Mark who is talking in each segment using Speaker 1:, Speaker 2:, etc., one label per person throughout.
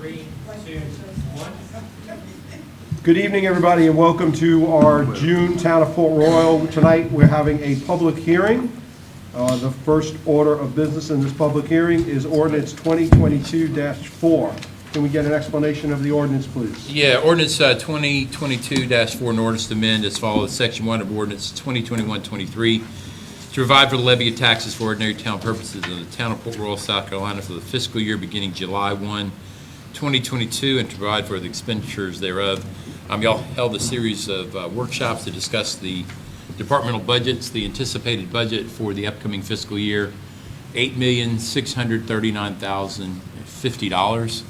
Speaker 1: 3, 2, 1.
Speaker 2: Good evening, everybody, and welcome to our June Town of Port Royal. Tonight, we're having a public hearing. The first order of business in this public hearing is ordinance 2022-4. Can we get an explanation of the ordinance, please?
Speaker 3: Yeah, ordinance 2022-4, an ordinance to amend as follows. Section 1 of ordinance 2021-23 to provide for the levy of taxes for ordinary town purposes of the town of Port Royal, South Carolina for the fiscal year beginning July 1, 2022, and to provide for the expenditures thereof. Y'all held a series of workshops to discuss the departmental budgets, the anticipated budget for the upcoming fiscal year, $8,639,050.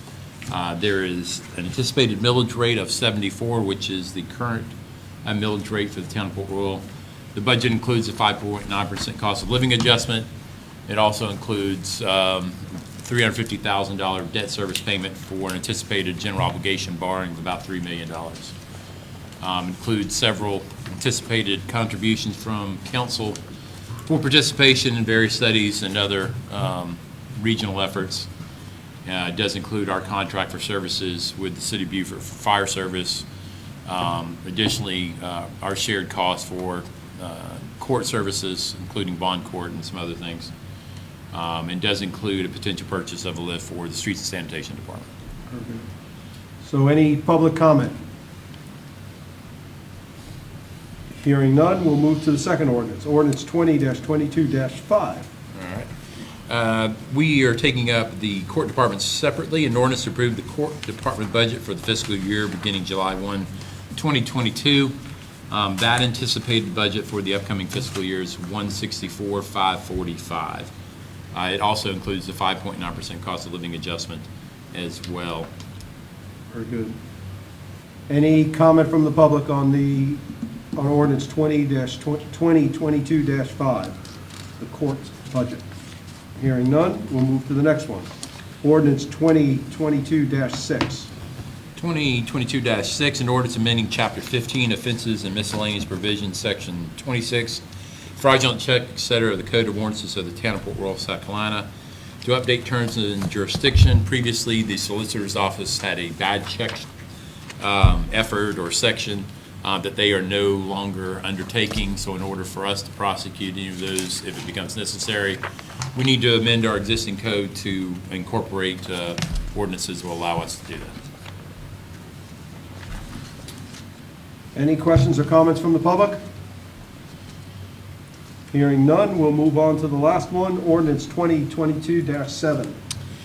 Speaker 3: There is an anticipated millage rate of 74, which is the current millage rate for the town of Port Royal. The budget includes a 5.9% cost of living adjustment. It also includes $350,000 debt service payment for an anticipated general obligation borrowing of about $3 million. Includes several anticipated contributions from council for participation in various studies and other regional efforts. It does include our contract for services with the City of Beaufort for fire service. Additionally, our shared costs for court services, including bond court and some other things. And does include a potential purchase of a lift for the Streets and Sanitation Department.
Speaker 2: Okay. So any public comment? Hearing none, we'll move to the second ordinance, ordinance 20-22-5.
Speaker 3: All right. We are taking up the court departments separately. An ordinance to approve the court department budget for the fiscal year beginning July 1, 2022. That anticipated budget for the upcoming fiscal year is $164,545. It also includes the 5.9% cost of living adjustment as well.
Speaker 2: Very good. Any comment from the public on ordinance 20-22-5, the court's budget? Hearing none, we'll move to the next one. Ordinance 2022-6.
Speaker 3: 2022-6, an ordinance amending Chapter 15, Offenses and Miscellaneous Provisions, Section 26, fraudulent check, etc. of the Code of Ordinances of the Town of Port Royal, South Carolina, to update terms and jurisdiction. Previously, the Solicitor's Office had a bad check effort or section that they are no longer undertaking. So in order for us to prosecute any of those, if it becomes necessary, we need to amend our existing code to incorporate ordinances that will allow us to do that.
Speaker 2: Any questions or comments from the public? Hearing none, we'll move on to the last one, ordinance 2022-7.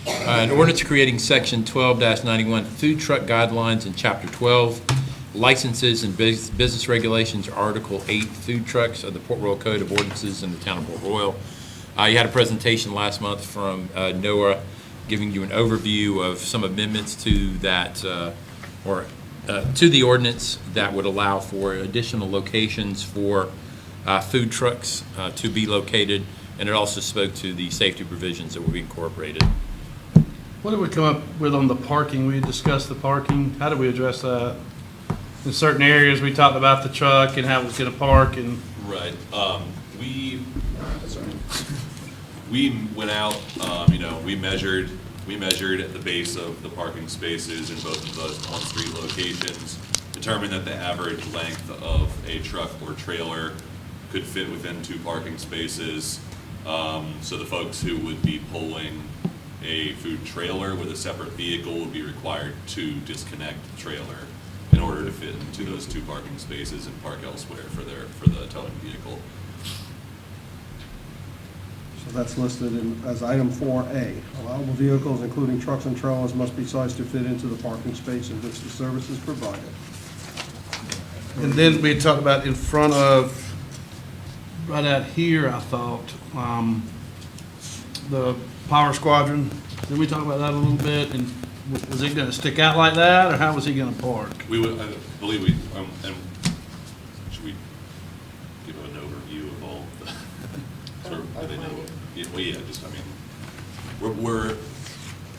Speaker 3: An ordinance creating Section 12-91 food truck guidelines in Chapter 12, licenses and business regulations, Article 8, food trucks of the Port Royal Code of Ordinances in the Town of Port Royal. You had a presentation last month from NOAA giving you an overview of some amendments to that, to the ordinance that would allow for additional locations for food trucks to be located, and it also spoke to the safety provisions that will be incorporated.
Speaker 4: What did we come up with on the parking? We discussed the parking. How did we address that? In certain areas, we talked about the truck and how it was going to park. And
Speaker 5: right. We went out. We measured at the base of the parking spaces in both of those on-street locations, determined that the average length of a truck or trailer could fit within 2 parking spaces. So the folks who would be pulling a food trailer with a separate vehicle would be required to disconnect the trailer in order to fit into those 2 parking spaces and park elsewhere for the towing vehicle.
Speaker 2: So that's listed as item 4A. Allowable vehicles, including trucks and trailers, must be sized to fit into the parking space in which the service is provided.
Speaker 4: And then we talked about in front of, right out here, I thought, the Power Squadron. Did we talk about that a little bit? And was it going to stick out like that, or how was he going to park?
Speaker 5: We would, I believe we, and should we give an overview of all the, sort of, do they know? Well, yeah, just, I mean, we're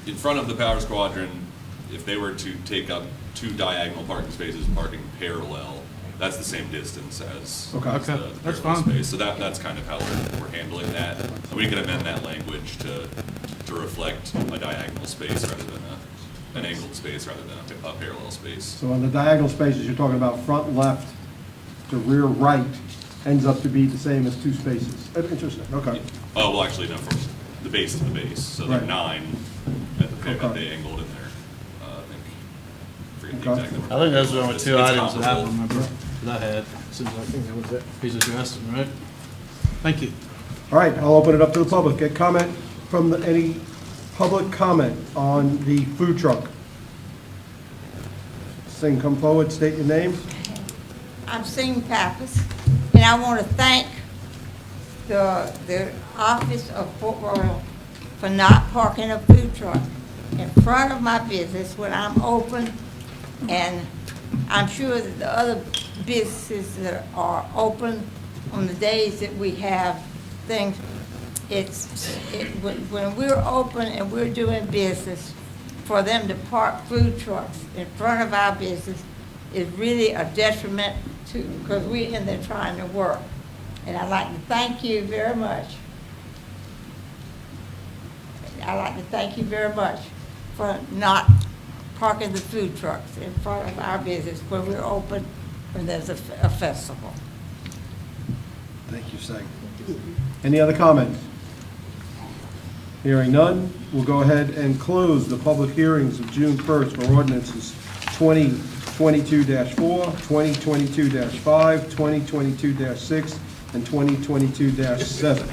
Speaker 5: in front of the Power Squadron. If they were to take up 2 diagonal parking spaces, parking parallel, that's the same distance as
Speaker 2: Okay.
Speaker 5: as the
Speaker 4: That's
Speaker 5: parallel
Speaker 4: fine.
Speaker 5: space. So that's kind of how we're handling that. And we can amend that language to reflect a diagonal space rather than a an angled space rather than a parallel space.
Speaker 2: So on the diagonal spaces, you're talking about front left to rear right ends up to be the same as two spaces. Interesting, okay.
Speaker 5: Oh, well, actually, no, from the base to the base, so they're
Speaker 2: Right.
Speaker 5: 9 at the
Speaker 2: Okay.
Speaker 5: they angled in there, I think. Forget the
Speaker 2: Okay.
Speaker 5: exact number.
Speaker 4: I think those are the only
Speaker 5: It's-
Speaker 4: two
Speaker 5: it's
Speaker 4: items that I
Speaker 5: comparable.
Speaker 4: remember that I had. Seems like I think that was it. He's addressed them, right? Thank you.
Speaker 2: All right, I'll open it up to the public. Get comment from any public comment on the food truck. Sing, come forward, state your name.
Speaker 6: I'm Sing Pappas, and I want to thank the office of Port Royal for not parking a food truck in front of my business when I'm open, and I'm sure that the other businesses that are open on the days that we have things, when we're open and we're doing business, for them to park food trucks in front of our business is really a detriment to, because we're in there trying to work. And I'd like to thank you very much. I'd like to thank you very much for not parking the food trucks in front of our business when we're open, when there's a festival.
Speaker 2: Thank you, Sing. Any other comments? Hearing none, we'll go ahead and close the public hearings of June 1st for ordinances 2022-4, 2022-5, 2022-6, and 2022-7.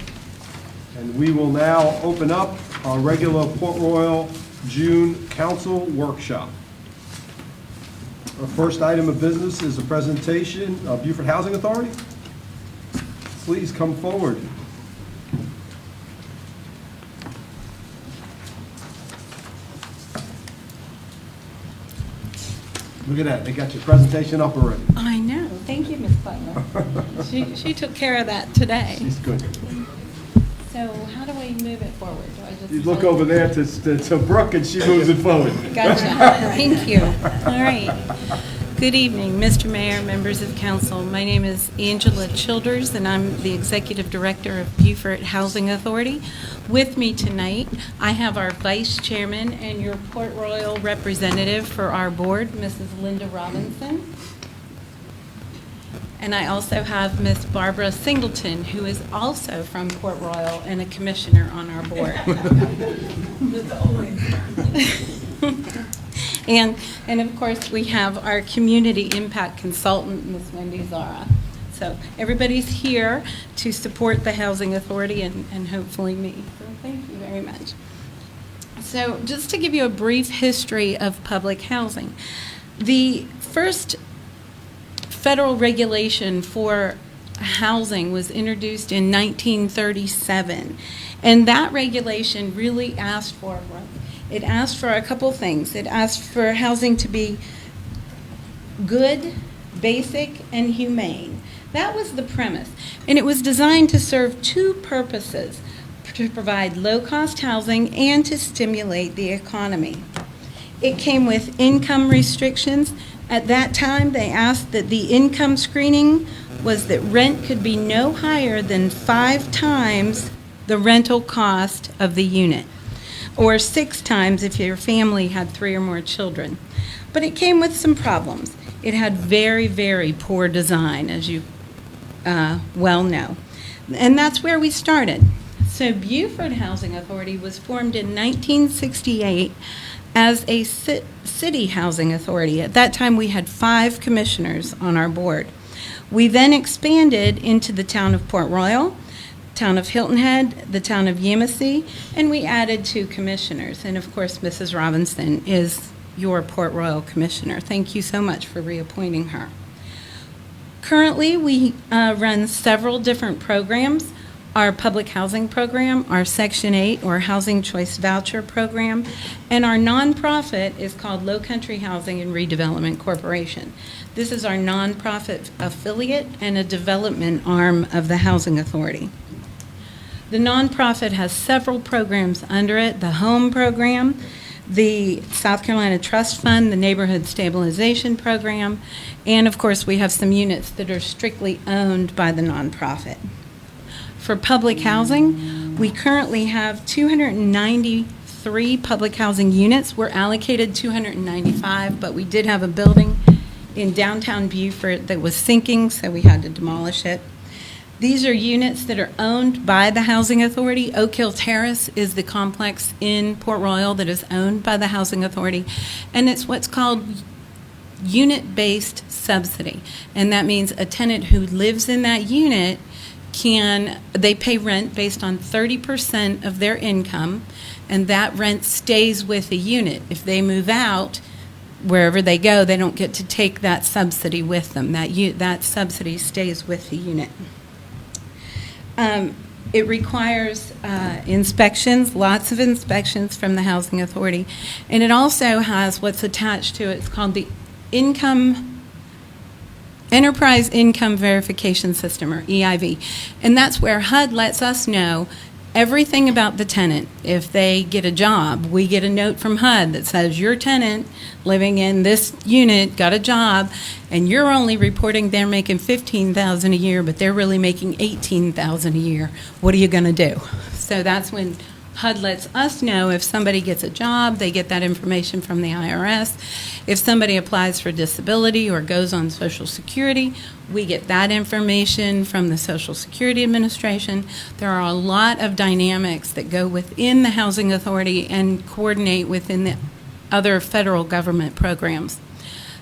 Speaker 2: And we will now open up our regular Port Royal June Council Workshop. Our first item of business is a presentation of Beaufort Housing Authority. Please come forward. Look at that, they got your presentation up already.
Speaker 7: I know. Thank you, Ms. Butler. She took care of that today.
Speaker 2: She's good.
Speaker 7: So how do we move it forward? Do I just?
Speaker 2: You look over there to Brooke and she moves it forward.
Speaker 7: Gotcha. Thank you. All right. Good evening, Mr. Mayor, members of council. My name is Angela Childers, and I'm the Executive Director of Beaufort Housing Authority. With me tonight, I have our Vice Chairman and your Port Royal representative for our board, Mrs. Linda Robinson. And I also have Miss Barbara Singleton, who is also from Port Royal and a commissioner on our board. And of course, we have our community impact consultant, Ms. Wendy Zara. So everybody's here to support the Housing Authority and hopefully me. So thank you very much. So just to give you a brief history of public housing, the first federal regulation for housing was introduced in 1937. And that regulation really asked for a couple things. It asked for housing to be good, basic, and humane. That was the premise. And it was designed to serve two purposes: to provide low-cost housing and to stimulate the economy. It came with income restrictions. At that time, they asked that the income screening was that rent could be no higher than 5 times the rental cost of the unit, or 6 times if your family had 3 or more children. But it came with some problems. It had very, very poor design, as you well know. And that's where we started. So Beaufort Housing Authority was formed in 1968 as a city housing authority. At that time, we had 5 commissioners on our board. We then expanded into the town of Port Royal, town of Hilton Head, the town of Yamasee, and we added 2 commissioners. And of course, Mrs. Robinson is your Port Royal commissioner. Thank you so much for reappointing her. Currently, we run several different programs. Our public housing program, our Section 8 or Housing Choice Voucher program, and our nonprofit is called Low Country Housing and Redevelopment Corporation. This is our nonprofit affiliate and a development arm of the Housing Authority. The nonprofit has several programs under it: the Home Program, the South Carolina Trust Fund, the Neighborhood Stabilization Program, and of course we have some units that are strictly owned by the nonprofit. For public housing, we currently have 290 3 public housing units. We're allocated 295, but we did have a building in downtown Beaufort that was sinking, so we had to demolish it. These are units that are owned by the Housing Authority. Oak Hill Terrace is the complex in Port Royal that is owned by the Housing Authority, and it's what's called unit-based subsidy. And that means a tenant who lives in that unit they pay rent based on 30% of their income, and that rent stays with the unit. If they move out, wherever they go, they don't get to take that subsidy with them. That subsidy stays with the unit. It requires inspections, lots of inspections from the Housing Authority, and it also has what's attached to it. It's called the Enterprise Income Verification System, or EIV, and that's where HUD lets us know everything about the tenant. If they get a job, we get a note from HUD that says your tenant living in this unit got a job, and you're only reporting they're making $15,000 a year, but they're really making $18,000 a year. What are you going to do? So that's when HUD lets us know if somebody gets a job. They get that information from the IRS. If somebody applies for disability or goes on Social Security, we get that information from the Social Security Administration. There are a lot of dynamics that go within the Housing Authority and coordinate within the other federal government programs.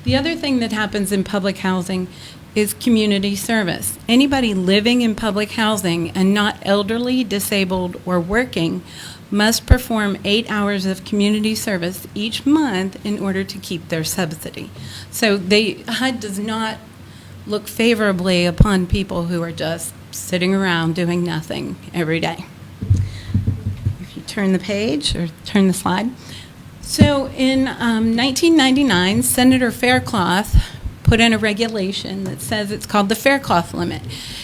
Speaker 7: The other thing that happens in public housing is community service. Anybody living in public housing and not elderly, disabled, or working must perform 8 hours of community service each month in order to keep their subsidy. So HUD does not look favorably upon people who are just sitting around doing nothing every day. If you turn the page or turn the slide. So in 1999, Senator Faircloth put in a regulation that says it's called the Faircloth limit.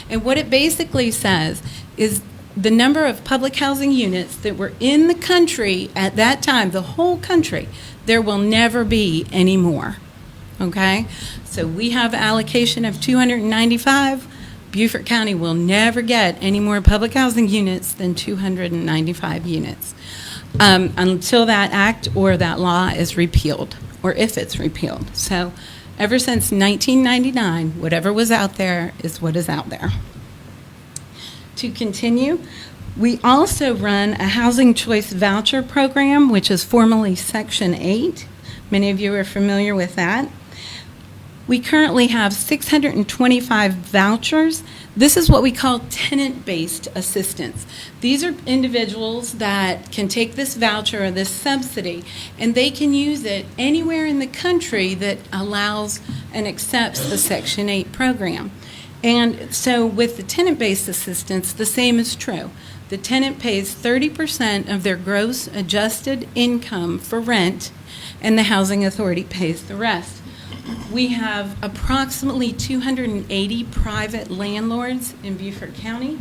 Speaker 7: And what it basically says is the number of public housing units that were in the country at that time, the whole country, there will never be any more. Okay? So we have allocation of 295. Beaufort County will never get any more public housing units than 295 units until that act or that law is repealed, or if it's repealed. So ever since 1999, whatever was out there is what is out there. To continue, we also run a Housing Choice Voucher Program, which is formerly Section 8. Many of you are familiar with that. We currently have 625 vouchers. This is what we call tenant-based assistance. These are individuals that can take this voucher or this subsidy, and they can use it anywhere in the country that allows and accepts the Section 8 program. And so with the tenant-based assistance, the same is true. The tenant pays 30% of their gross adjusted income for rent, and the Housing Authority pays the rest. We have approximately 280 private landlords in Beaufort County,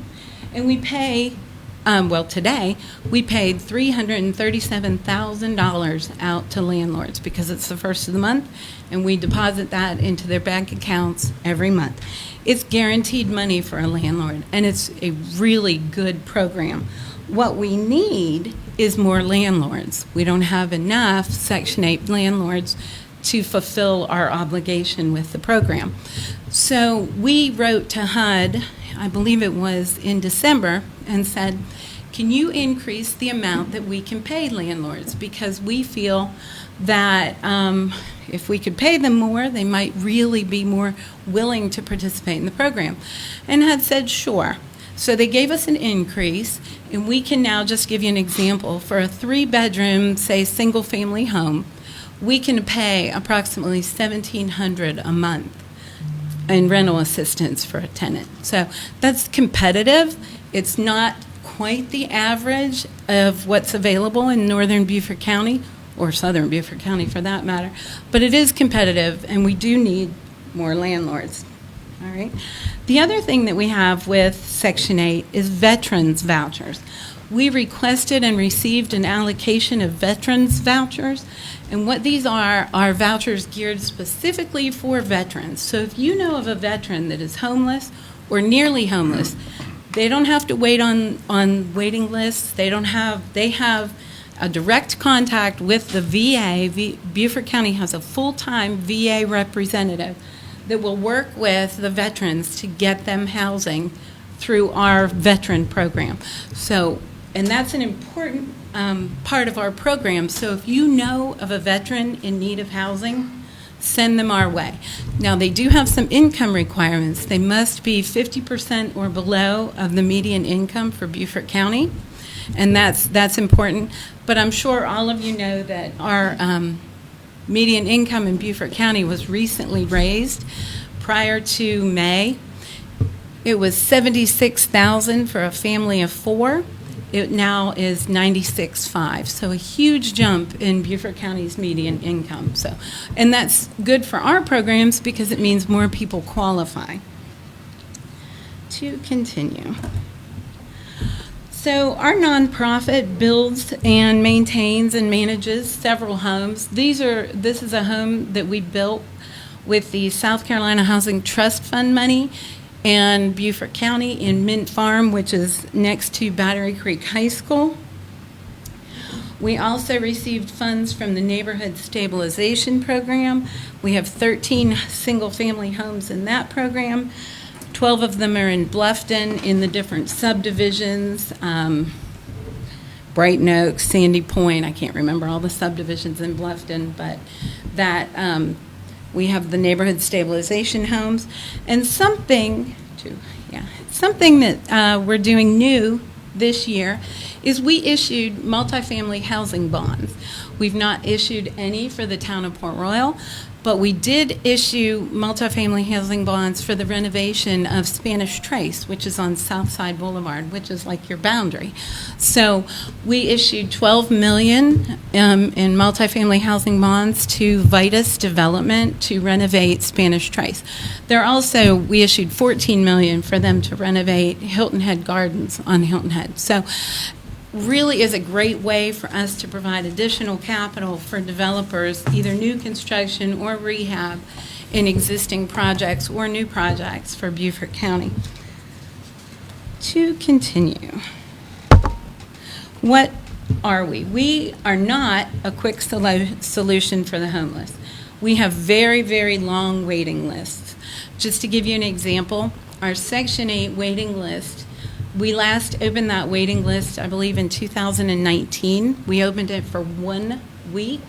Speaker 7: and we pay, today, we paid $337,000 out to landlords because it's the first of the month, and we deposit that into their bank accounts every month. It's guaranteed money for a landlord, and it's a really good program. What we need is more landlords. We don't have enough Section 8 landlords to fulfill our obligation with the program. So we wrote to HUD, I believe it was in December, and said, can you increase the amount that we can pay landlords? Because we feel that if we could pay them more, they might really be more willing to participate in the program. And HUD said, sure. So they gave us an increase, and we can now just give you an example. For a 3-bedroom, say, single-family home, we can pay approximately $1,700 a month in rental assistance for a tenant. So that's competitive. It's not quite the average of what's available in northern Beaufort County, or southern Beaufort County for that matter, but it is competitive, and we do need more landlords. All right. The other thing that we have with Section 8 is veterans vouchers. We requested and received an allocation of veterans vouchers, and what these are vouchers geared specifically for veterans. So if you know of a veteran that is homeless or nearly homeless, they don't have to wait on waiting lists. They have a direct contact with the VA. Beaufort County has a full-time VA representative that will work with the veterans to get them housing through our veteran program. So, and that's an important part of our program. So if you know of a veteran in need of housing, send them our way. Now, they do have some income requirements. They must be 50% or below of the median income for Beaufort County, and that's important. But I'm sure all of you know that our median income in Beaufort County was recently raised. Prior to May, it was $76,000 for a family of 4. It now is $96,500, so a huge jump in Beaufort County's median income. So, and that's good for our programs because it means more people qualify. To continue. So our nonprofit builds and maintains and manages several homes. This is a home that we built with the South Carolina Housing Trust Fund money and Beaufort County in Mint Farm, which is next to Battery Creek High School. We also received funds from the Neighborhood Stabilization Program. We have 13 single-family homes in that program. 12 of them are in Bluffton in the different subdivisions, Brighton Oaks, Sandy Point. I can't remember all the subdivisions in Bluffton, but that we have the neighborhood stabilization homes. And something that we're doing new this year is we issued multifamily housing bonds. We've not issued any for the town of Port Royal, but we did issue multifamily housing bonds for the renovation of Spanish Trace, which is on Southside Boulevard, which is like your boundary. So we issued $12 million in multifamily housing bonds to Vitus Development to renovate Spanish Trace. We issued $14 million for them to renovate Hilton Head Gardens on Hilton Head. So really is a great way for us to provide additional capital for developers, either new construction or rehab in existing projects or new projects for Beaufort County. To continue, what are we? We are not a quick solution for the homeless. We have very, very long waiting lists. Just to give you an example, our Section 8 waiting list, we last opened that waiting list, I believe, in 2019. We opened it for 1 week.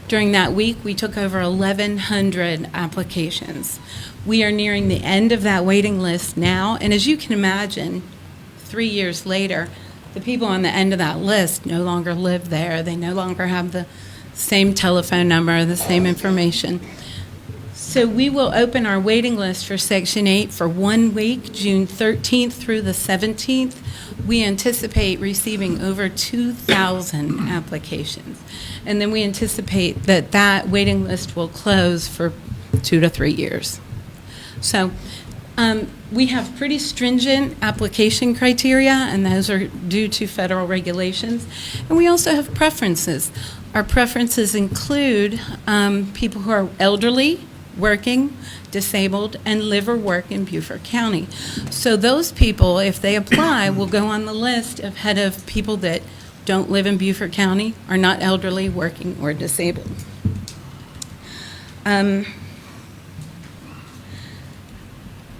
Speaker 7: During that week, we took over 1,100 applications. We are nearing the end of that waiting list now, and as you can imagine, 3 years later, the people on the end of that list no longer live there. They no longer have the same telephone number, the same information. So we will open our waiting list for Section 8 for 1 week, June 13th through the 17th. We anticipate receiving over 2,000 applications. And then we anticipate that that waiting list will close for 2 to 3 years. So we have pretty stringent application criteria, and those are due to federal regulations. And we also have preferences. Our preferences include people who are elderly, working, disabled, and live or work in Beaufort County. So those people, if they apply, will go on the list ahead of people that don't live in Beaufort County, are not elderly, working, or disabled.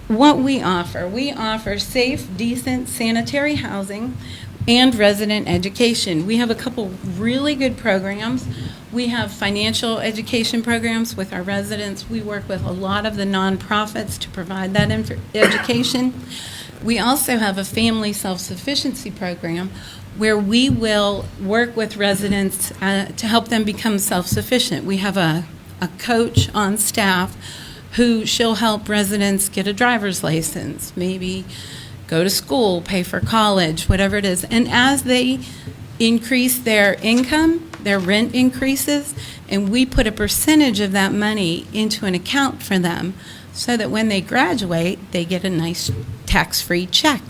Speaker 7: What we offer safe, decent, sanitary housing and resident education. We have a couple really good programs. We have financial education programs with our residents. We work with a lot of the nonprofits to provide that education. We also have a family self-sufficiency program where we will work with residents to help them become self-sufficient. We have a coach on staff who she'll help residents get a driver's license, maybe go to school, pay for college, whatever it is. And as they increase their income, their rent increases, and we put a percentage of that money into an account for them so that when they graduate, they get a nice tax-free check.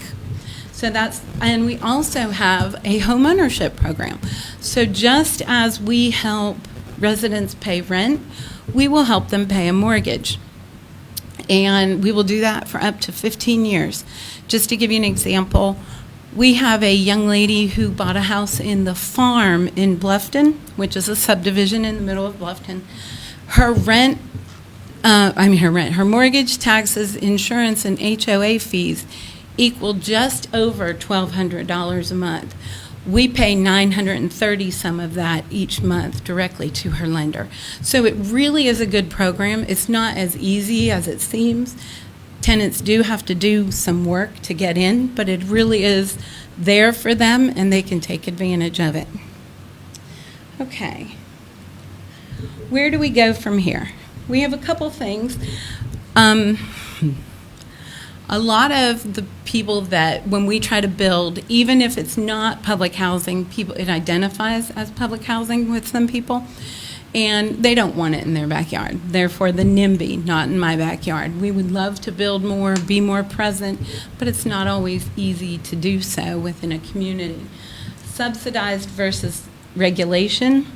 Speaker 7: And we also have a home ownership program. So just as we help residents pay rent, we will help them pay a mortgage. And we will do that for up to 15 years. Just to give you an example, We have a young lady who bought a house in the farm in Bluffton, which is a subdivision in the middle of Bluffton. Her her mortgage, taxes, insurance, and HOA fees equal just over $1,200 a month. We pay $930 some of that each month directly to her lender. So it really is a good program. It's not as easy as it seems. Tenants do have to do some work to get in, but it really is there for them, and they can take advantage of it. Okay. Where do we go from here? We have a couple things. A lot of the people that, when we try to build, even if it's not public housing, it identifies as public housing with some people, and they don't want it in their backyard. Therefore, the NIMBY, not in my backyard. We would love to build more, be more present, but it's not always easy to do so within a community. Subsidized versus regulation.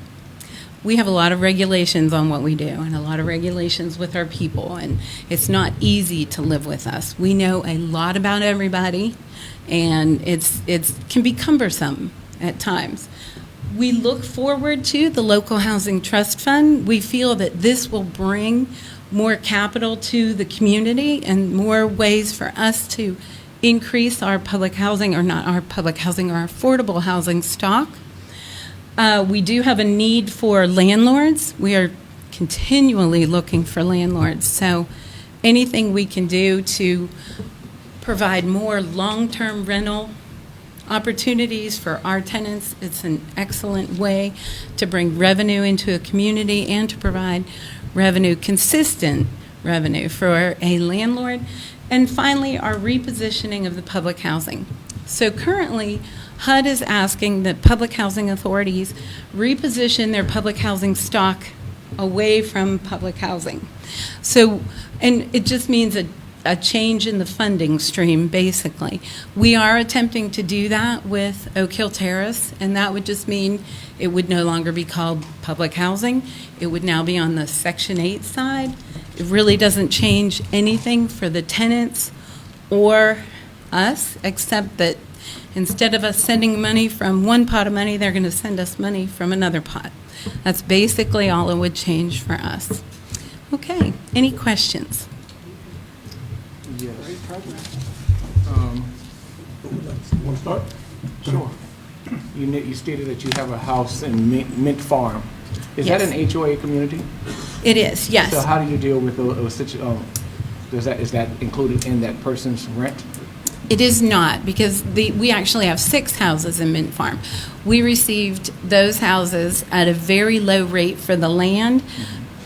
Speaker 7: We have a lot of regulations on what we do and a lot of regulations with our people, and it's not easy to live with us. We know a lot about everybody, and it can be cumbersome at times. We look forward to the Local Housing Trust Fund. We feel that this will bring more capital to the community and more ways for us to increase our public housing, or not our public housing, our affordable housing stock. We do have a need for landlords. We are continually looking for landlords. So anything we can do to provide more long-term rental opportunities for our tenants, it's an excellent way to bring revenue into a community and to provide revenue, consistent revenue for a landlord. And finally, our repositioning of the public housing. So currently, HUD is asking that public housing authorities reposition their public housing stock away from public housing. So, and it just means a change in the funding stream, basically. We are attempting to do that with Oak Hill Terrace, and that would just mean it would no longer be called public housing. It would now be on the Section 8 side. It really doesn't change anything for the tenants or us, except that instead of us sending money from one pot of money, they're going to send us money from another pot. That's basically all it would change for us. Okay, any questions?
Speaker 8: Yes.
Speaker 2: Want to start?
Speaker 8: Sure. You stated that you have a house in Mint Farm. Is that
Speaker 7: Yes.
Speaker 8: an HOA community?
Speaker 7: It is, yes.
Speaker 8: So how do you deal with is that included in that person's rent?
Speaker 7: It is not, because we actually have 6 houses in Mint Farm. We received those houses at a very low rate for the land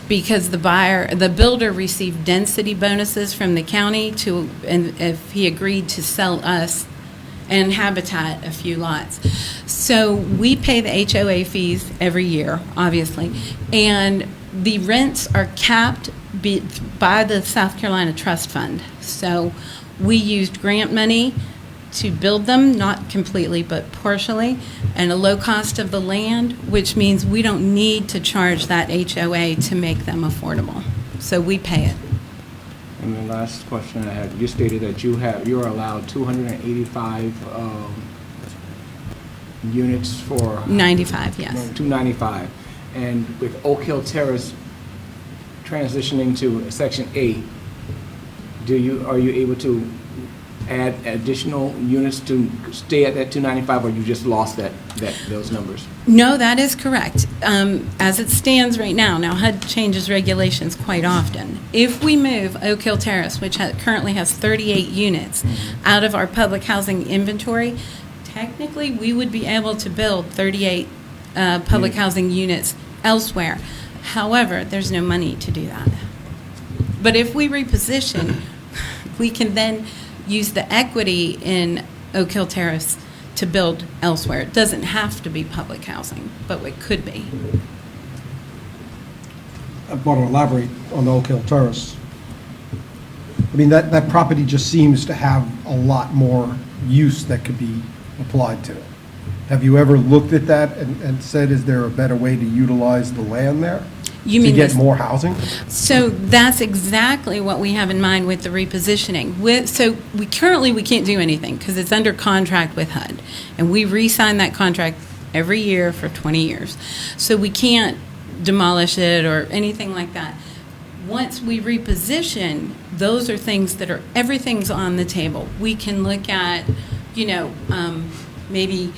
Speaker 7: because the builder received density bonuses from the county and if he agreed to sell us and Habitat a few lots. So we pay the HOA fees every year, obviously, and the rents are capped by the South Carolina Trust Fund. So we used grant money to build them, not completely, but partially, and a low cost of the land, which means we don't need to charge that HOA to make them affordable. So we pay it.
Speaker 8: And the last question I had, you stated that you're allowed 285 units for
Speaker 7: 95, yes.
Speaker 8: 295. And with Oak Hill Terrace transitioning to Section 8, are you able to add additional units to stay at that 295, or you just lost those numbers?
Speaker 7: No, that is correct. As it stands right now, HUD changes regulations quite often. If we move Oak Hill Terrace, which currently has 38 units, out of our public housing inventory, technically we would be able to build 38 public housing units elsewhere. However, there's no money to do that. But if we reposition, we can then use the equity in Oak Hill Terrace to build elsewhere. It doesn't have to be public housing, but it could be.
Speaker 2: I want to elaborate on the Oak Hill Terrace. I mean, that property just seems to have a lot more use that could be applied to it. Have you ever looked at that and said, is there a better way to utilize the land there?
Speaker 7: You
Speaker 2: To
Speaker 7: mean
Speaker 2: get
Speaker 7: this?
Speaker 2: more housing?
Speaker 7: So that's exactly what we have in mind with the repositioning. So we can't do anything because it's under contract with HUD. And we re-sign that contract every year for 20 years. So we can't demolish it or anything like that. Once we reposition, those are things that are, everything's on the table. We can look at, maybe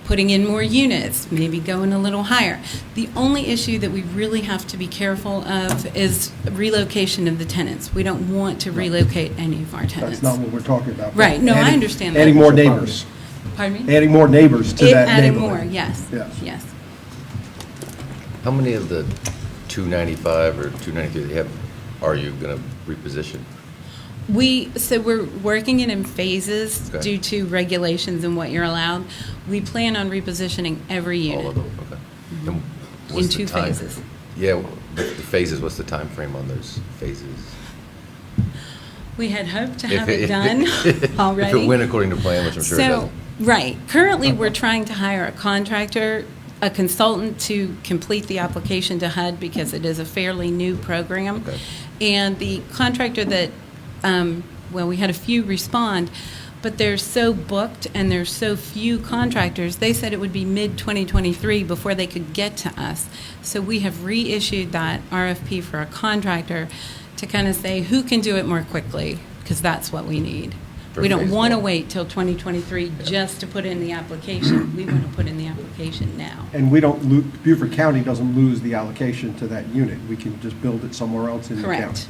Speaker 7: putting in more units, maybe going a little higher. The only issue that we really have to be careful of is relocation of the tenants. We don't want to relocate any of our tenants.
Speaker 2: That's not what we're talking about.
Speaker 7: Right, no, I
Speaker 2: Adding-
Speaker 7: understand that.
Speaker 2: Adding more neighbors,
Speaker 7: Pardon me?
Speaker 2: adding more neighbors to that
Speaker 7: Adding
Speaker 2: neighborhood.
Speaker 7: more, yes.
Speaker 2: Yes.
Speaker 7: Yes.
Speaker 9: How many of the 295 or 293 that you have are you going to reposition?
Speaker 7: So we're working it in phases
Speaker 9: Okay.
Speaker 7: due to regulations and what you're allowed. We plan on repositioning every unit.
Speaker 9: All of them, okay. And
Speaker 7: In
Speaker 9: what's the
Speaker 7: 2
Speaker 9: time-
Speaker 7: phases.
Speaker 9: Yeah, the phases, what's the time frame on those phases?
Speaker 7: We had hoped to
Speaker 9: If
Speaker 7: have it done already.
Speaker 9: If it went according to plan, which I'm sure it
Speaker 7: So,
Speaker 9: doesn't.
Speaker 7: right. Currently, we're trying to hire a contractor, a consultant to complete the application to HUD because it is a fairly new program.
Speaker 9: Okay.
Speaker 7: And the contractor that, we had a few respond, but they're so booked and there's so few contractors, they said it would be mid-2023 before they could get to us. So we have reissued that RFP for a contractor to kind of say who can do it more quickly, because that's what we need.
Speaker 9: For
Speaker 7: We don't
Speaker 9: phase
Speaker 7: want to
Speaker 9: one.
Speaker 7: wait till 2023 just to put in the application. We want to put in the application now.
Speaker 2: And we don't, Beaufort County doesn't lose the allocation to that unit. We can just build it somewhere else in the county.
Speaker 7: Correct.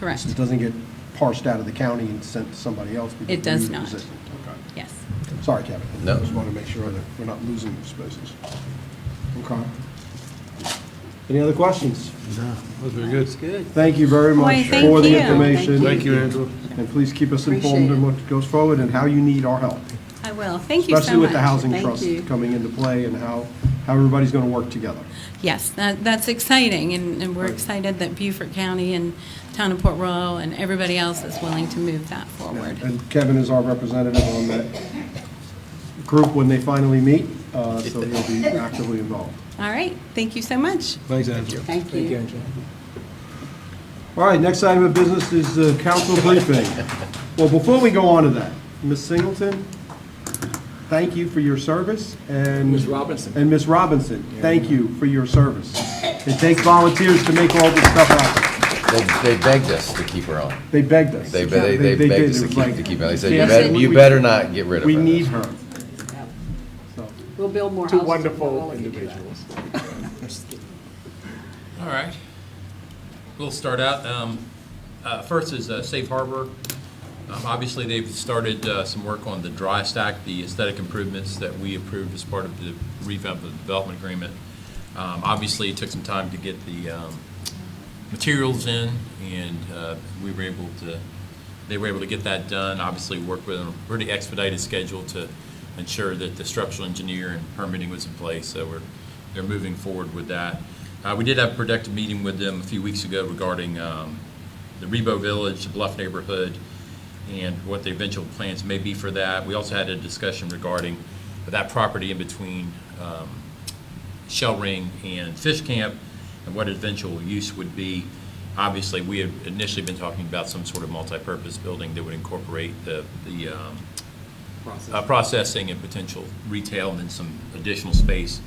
Speaker 7: Correct.
Speaker 2: It doesn't get parsed out of the county and sent to somebody else. because
Speaker 7: It does
Speaker 2: we
Speaker 7: not.
Speaker 2: resist it. Okay.
Speaker 7: Yes.
Speaker 2: Sorry, Kevin.
Speaker 9: No.
Speaker 2: Just want to make sure that we're not losing those spaces. Okay. Any other questions?
Speaker 4: That's very good.
Speaker 2: Thank you very
Speaker 7: Boy,
Speaker 2: much
Speaker 7: thank
Speaker 2: for the
Speaker 7: you.
Speaker 2: information.
Speaker 4: Thank you, Angela.
Speaker 2: And please keep us informed on what goes forward and how you need our help.
Speaker 7: I will. Thank you so much.
Speaker 2: Especially with the housing
Speaker 7: Thank
Speaker 2: trust
Speaker 7: you.
Speaker 2: coming into play and how everybody's going to work together.
Speaker 7: Yes, that's exciting, and we're excited that Beaufort County and Town of Port Royal and everybody else is willing to move that forward.
Speaker 2: And Kevin is our representative on that group when they finally meet, so he'll be actively involved.
Speaker 7: All right, thank you so much.
Speaker 4: Thanks, Angela.
Speaker 8: Thank you, Angela.
Speaker 2: All right, next item of business is the council briefing. Well, before we go on to that, Ms. Singleton, thank you for your service, and
Speaker 8: Ms. Robinson.
Speaker 2: And Ms. Robinson, thank you for your service. It takes volunteers to make all this stuff happen.
Speaker 9: They begged us to keep her on.
Speaker 2: They begged us.
Speaker 9: They
Speaker 2: did.
Speaker 9: begged us
Speaker 2: It was
Speaker 9: to
Speaker 2: like,
Speaker 9: keep her on. They said,
Speaker 2: "Yes,
Speaker 9: you
Speaker 2: we-
Speaker 9: better not get rid of her.
Speaker 2: We need her. So,
Speaker 10: We'll build more
Speaker 8: Two
Speaker 10: houses.
Speaker 8: wonderful individuals.
Speaker 3: All right. We'll start out. First is Safe Harbor. Obviously, they've started some work on the dry stack, the aesthetic improvements that we approved as part of the revamp of the development agreement. Obviously, it took some time to get the materials in, and they were able to get that done. Obviously, worked with a pretty expedited schedule to ensure that the structural engineer and permitting was in place. So they're moving forward with that. We did have a productive meeting with them a few weeks ago regarding the Rebo Village, the Bluff neighborhood, and what the eventual plans may be for that. We also had a discussion regarding that property in between Shell Ring and Fish Camp and what eventual use would be. Obviously, we had initially been talking about some sort of multi-purpose building that would incorporate the processing and potential retail and then some additional space.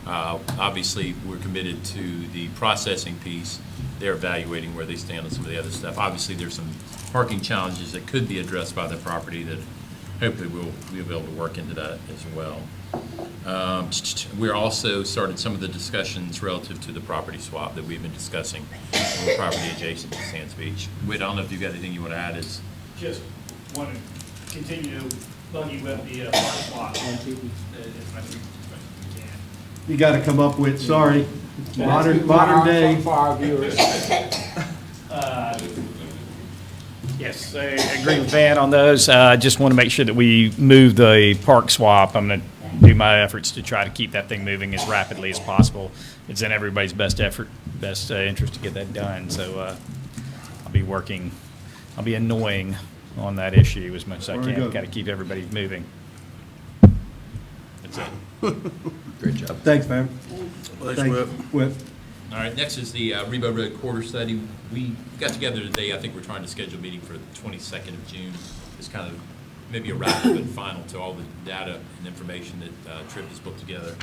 Speaker 3: Obviously, we're committed to the processing piece. They're evaluating where they stand on some of the other stuff. Obviously, there's some parking challenges that could be addressed by the property that hopefully we'll be able to work into that as well. We're also started some of the discussions relative to the property swap that we've been discussing on the property adjacent to Sands Beach. Whit, I don't know if you've got anything you want to add.
Speaker 1: Just want to continue to bug you with the park swap as much as we can.
Speaker 2: you got to come up with, sorry, modern day.
Speaker 8: For our viewers.
Speaker 11: Yes, I agree with Van on those. I just want to make sure that we move the park swap. I'm going to do my efforts to try to keep that thing moving as rapidly as possible. It's in everybody's best interest to get that done. So I'll be annoying on that issue as much as I
Speaker 2: Very
Speaker 11: can.
Speaker 2: good.
Speaker 11: Got to keep everybody moving. That's it.
Speaker 9: Great job.
Speaker 2: Thanks, man.
Speaker 4: Thanks,
Speaker 2: Thank
Speaker 4: Whit.
Speaker 2: Whit.
Speaker 3: All right, next is the Rebo Road Corridor Study. We got together today, I think we're trying to schedule a meeting for the 22nd of June. It's kind of maybe a wrap up and final to all the data and information that Tripp has put together.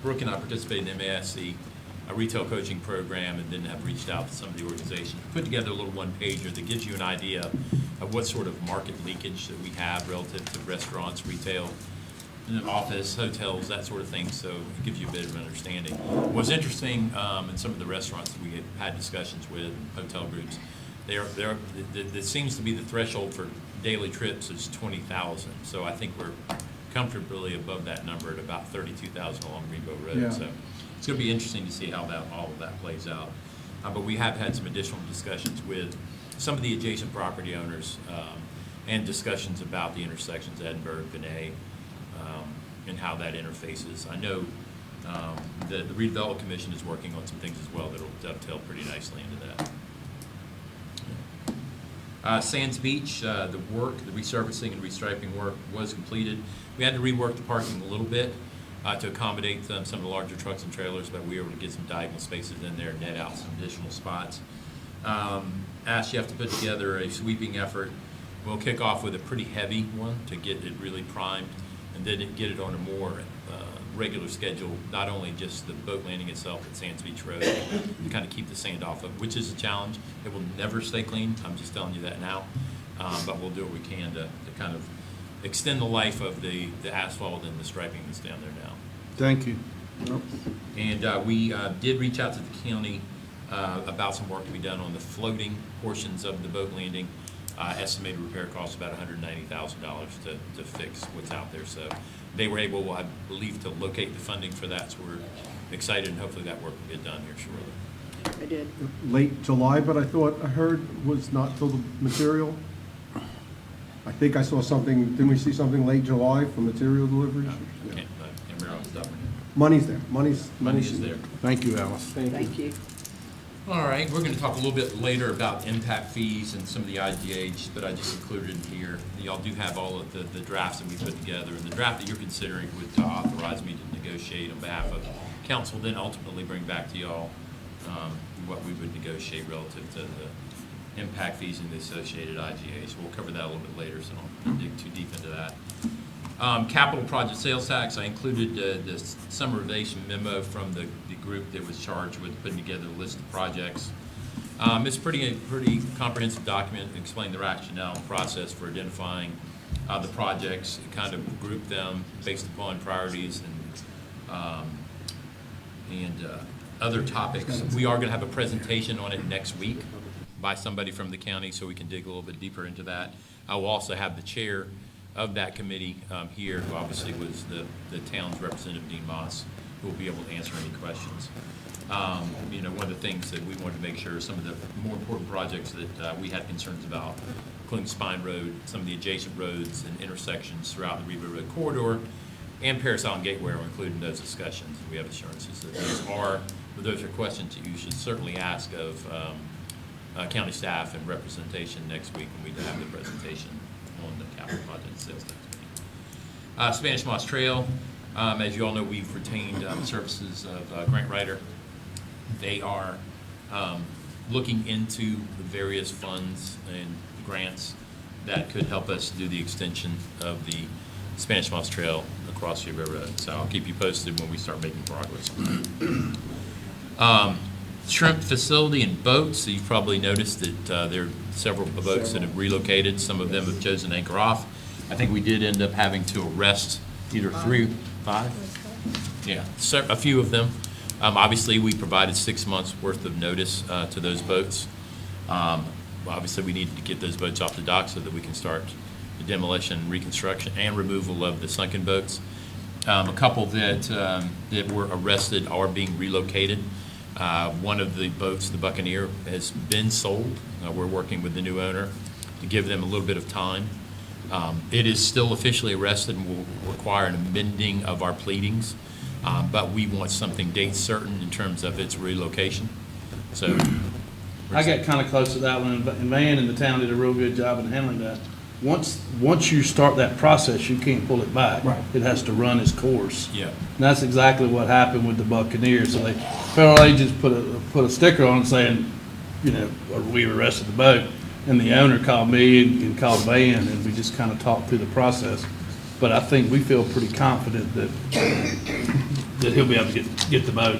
Speaker 3: Brooke and I participated in MASC, a retail coaching program, and then have reached out to some of the organizations. Put together a little one-pager that gives you an idea of what sort of market leakage that we have relative to restaurants, retail, office, hotels, that sort of thing, so it gives you a bit of an understanding. What's interesting in some of the restaurants that we had discussions with, hotel groups, it seems to be the threshold for daily trips is 20,000. So I think we're comfortably above that number at about 32,000 along Rebo Road.
Speaker 2: Yeah.
Speaker 3: So it's going to be interesting to see how all of that plays out. But we have had some additional discussions with some of the adjacent property owners and discussions about the intersections, Edinburgh, Benet, and how that interfaces. I know the Redevelopment Commission is working on some things as well that will dovetail pretty nicely into that. Sands Beach, the resurfacing and restriping work was completed. We had to rework the parking a little bit to accommodate some of the larger trucks and trailers, but we were able to get some diagonal spaces in there, net out some additional spots. Asked Jeff to put together a sweeping effort. We'll kick off with a pretty heavy one to get it really primed, and then get it on a more regular schedule, not only just the boat landing itself at Sands Beach Road, to kind of keep the sand off of, which is a challenge. It will never stay clean, I'm just telling you that now, but we'll do what we can to kind of extend the life of the asphalt and the striping that's down there now.
Speaker 4: Thank you.
Speaker 3: And we did reach out to the county about some work to be done on the floating portions of the boat landing. Estimated repair costs about $190,000 to fix what's out there. So they were able, I believe, to locate the funding for that. So we're excited, and hopefully that work will get done here shortly.
Speaker 10: I did.
Speaker 2: Late July, but I heard was not till the material. I think I saw something, didn't we see something late July for material deliveries?
Speaker 3: Can't remember off the top of my head.
Speaker 2: Money's there, money's
Speaker 3: there.
Speaker 4: Thank you, Alice.
Speaker 10: Thank you.
Speaker 3: All right, we're going to talk a little bit later about impact fees and some of the IGH, but I just included in here. Y'all do have all of the drafts that we put together, and the draft that you're considering would authorize me to negotiate on behalf of council, then ultimately bring back to y'all what we would negotiate relative to the impact fees and the associated IGH. We'll cover that a little bit later, so I don't dig too deep into that. Capital project sales tax, I included the summarization memo from the group that was charged with putting together a list of projects. It's a pretty comprehensive document, explaining the rationale and process for identifying the projects, kind of group them based upon priorities and other topics. We are going to have a presentation on it next week by somebody from the county, so we can dig a little bit deeper into that. I will also have the chair of that committee here, who obviously was the town's representative, Dean Moss, who will be able to answer any questions. One of the things that we wanted to make sure, some of the more important projects that we had concerns about, including Spine Road, some of the adjacent roads and intersections throughout the Rebo Road corridor, and Paris Island Gateway are included in those discussions. We have assurances that those are questions that you should certainly ask of county staff and representation next week when we have the presentation on the capital project sales tax. Spanish Moss Trail, as you all know, we've retained the services of Grant Writer. They are looking into the various funds and grants that could help us do the extension of the Spanish Moss Trail across Rebo Road. So I'll keep you posted when we start making progress. Shrimp facility and boats. So you've probably noticed that there are several boats that have relocated. Some of them have chosen to anchor off. I think we did end up having to arrest either 5? Yeah, a few of them. Obviously, we provided 6 months worth of notice to those boats. Obviously, we needed to get those boats off the dock so that we can start the demolition, reconstruction, and removal of the sunken boats. A couple that were arrested are being relocated. One of the boats, the Buccaneer, has been sold. We're working with the new owner to give them a little bit of time. It is still officially arrested and will require an amending of our pleadings, but we want something date certain in terms of its relocation. So
Speaker 4: I got kind of close to that one, and Van and the town did a real good job in handling that. once you start that process, you can't pull it back.
Speaker 2: Right.
Speaker 4: It has to run its course.
Speaker 3: Yeah.
Speaker 4: And that's exactly what happened with the Buccaneers. So federal agents put a sticker on it saying, you know, we arrested the boat. And the owner called me and called Van, and we just kind of talked through the process. But I think we feel pretty confident that he'll be able to get the boat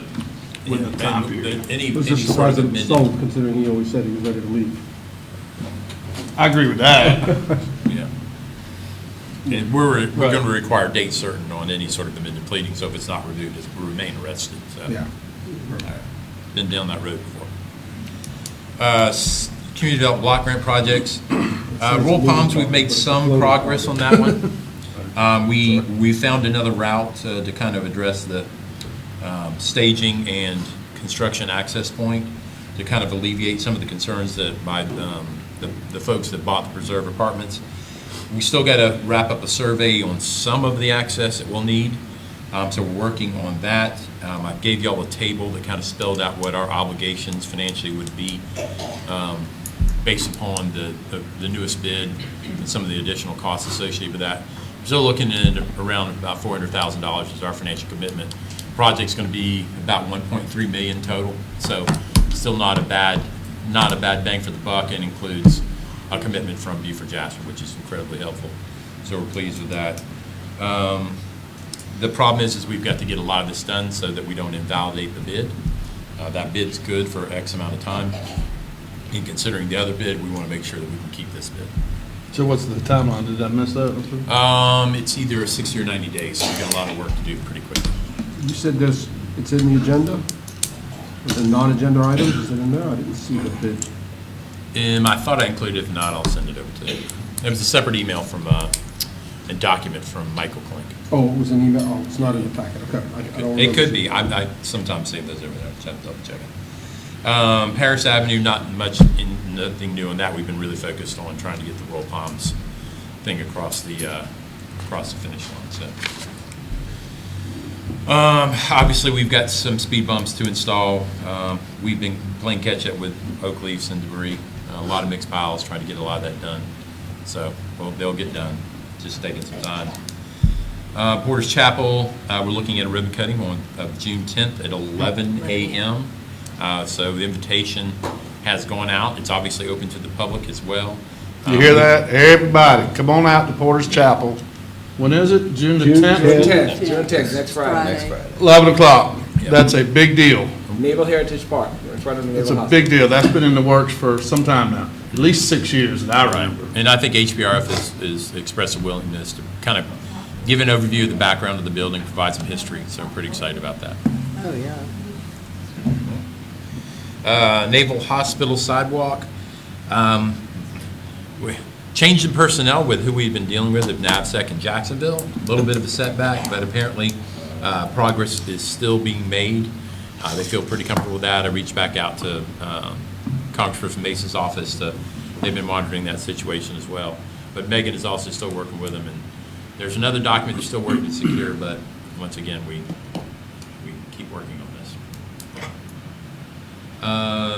Speaker 4: within the time period.
Speaker 3: Any
Speaker 2: Was
Speaker 3: sort
Speaker 2: just
Speaker 3: of
Speaker 2: surprised that it
Speaker 3: amended-
Speaker 2: sold, considering he always said he was ready to leave.
Speaker 4: I agree with that.
Speaker 3: Yeah. And we're
Speaker 4: Right.
Speaker 3: going to require date certain on any sort of amended pleading, so if it's not reviewed, it will remain arrested, so.
Speaker 2: Yeah.
Speaker 3: Been down that road before. Community Development Block Grant projects. Royal Palms, we've made some progress on that one. We found another route to kind of address the staging and construction access point to kind of alleviate some of the concerns that by the folks that bought the preserve apartments. We still got to wrap up a survey on some of the access that we'll need, so we're working on that. I gave y'all a table that kind of spelled out what our obligations financially would be based upon the newest bid and some of the additional costs associated with that. We're still looking at around about $400,000 is our financial commitment. The project's going to be about 1.3 million total, so still not a bad bang for the buck, and includes a commitment from Buford Jasper, which is incredibly helpful. So we're pleased with that. The problem is we've got to get a lot of this done so that we don't invalidate the bid. That bid's good for X amount of time. In considering the other bid, we want to make sure that we can keep this bid.
Speaker 4: So what's the timeline? Did I miss that?
Speaker 3: It's either 60 or 90 days, so we've got a lot of work to do pretty quickly.
Speaker 2: You said it's in the agenda? The non-agenda items, is it in there? I didn't see the bid.
Speaker 3: I thought I included, if not, I'll send it over to you. It was a separate email from, a document from Michael Klink.
Speaker 2: Oh, it was an email, oh, it's not in the packet, okay. I don't
Speaker 3: It
Speaker 2: remember.
Speaker 3: could be. I sometimes save those over there. Just have to double check it. Harris Avenue, nothing new on that. We've been really focused on trying to get the Royal Palms thing across the finish line. So, obviously, we've got some speed bumps to install. We've been playing catch up with oak leaves and debris. A lot of mixed piles, trying to get a lot of that done. So, well, they'll get done. Just taking some time. Porter's Chapel, we're looking at a ribbon cutting of June 10th at 11 a.m. So the invitation has gone out. It's obviously open to the public as well.
Speaker 10: You hear that? Everybody, come on out to Porter's Chapel,
Speaker 4: When is it? June the
Speaker 2: June
Speaker 4: 10th?
Speaker 8: June 10th, next Friday.
Speaker 9: Next Friday.
Speaker 4: 11 o'clock.
Speaker 3: Yep.
Speaker 4: That's a big deal.
Speaker 8: Naval Heritage Park, in front of the
Speaker 4: It's
Speaker 8: Naval
Speaker 4: a
Speaker 8: Hospital.
Speaker 4: big deal. That's been in the works for some time now, at least 6 years that I remember.
Speaker 3: And I think HBRF is expressed a willingness to kind of give an overview of the background of the building, provide some history. So I'm pretty excited about that.
Speaker 6: Oh, yeah.
Speaker 3: Naval Hospital sidewalk. We changed in personnel with who we've been dealing with at NAVSEC in Jacksonville. A little bit of a setback, but apparently progress is still being made. They feel pretty comfortable with that. I reached back out to Congressperson Mason's office. They've been monitoring that situation as well. But Megan is also still working with them. And there's another document they're still working to secure, but once again, we keep working on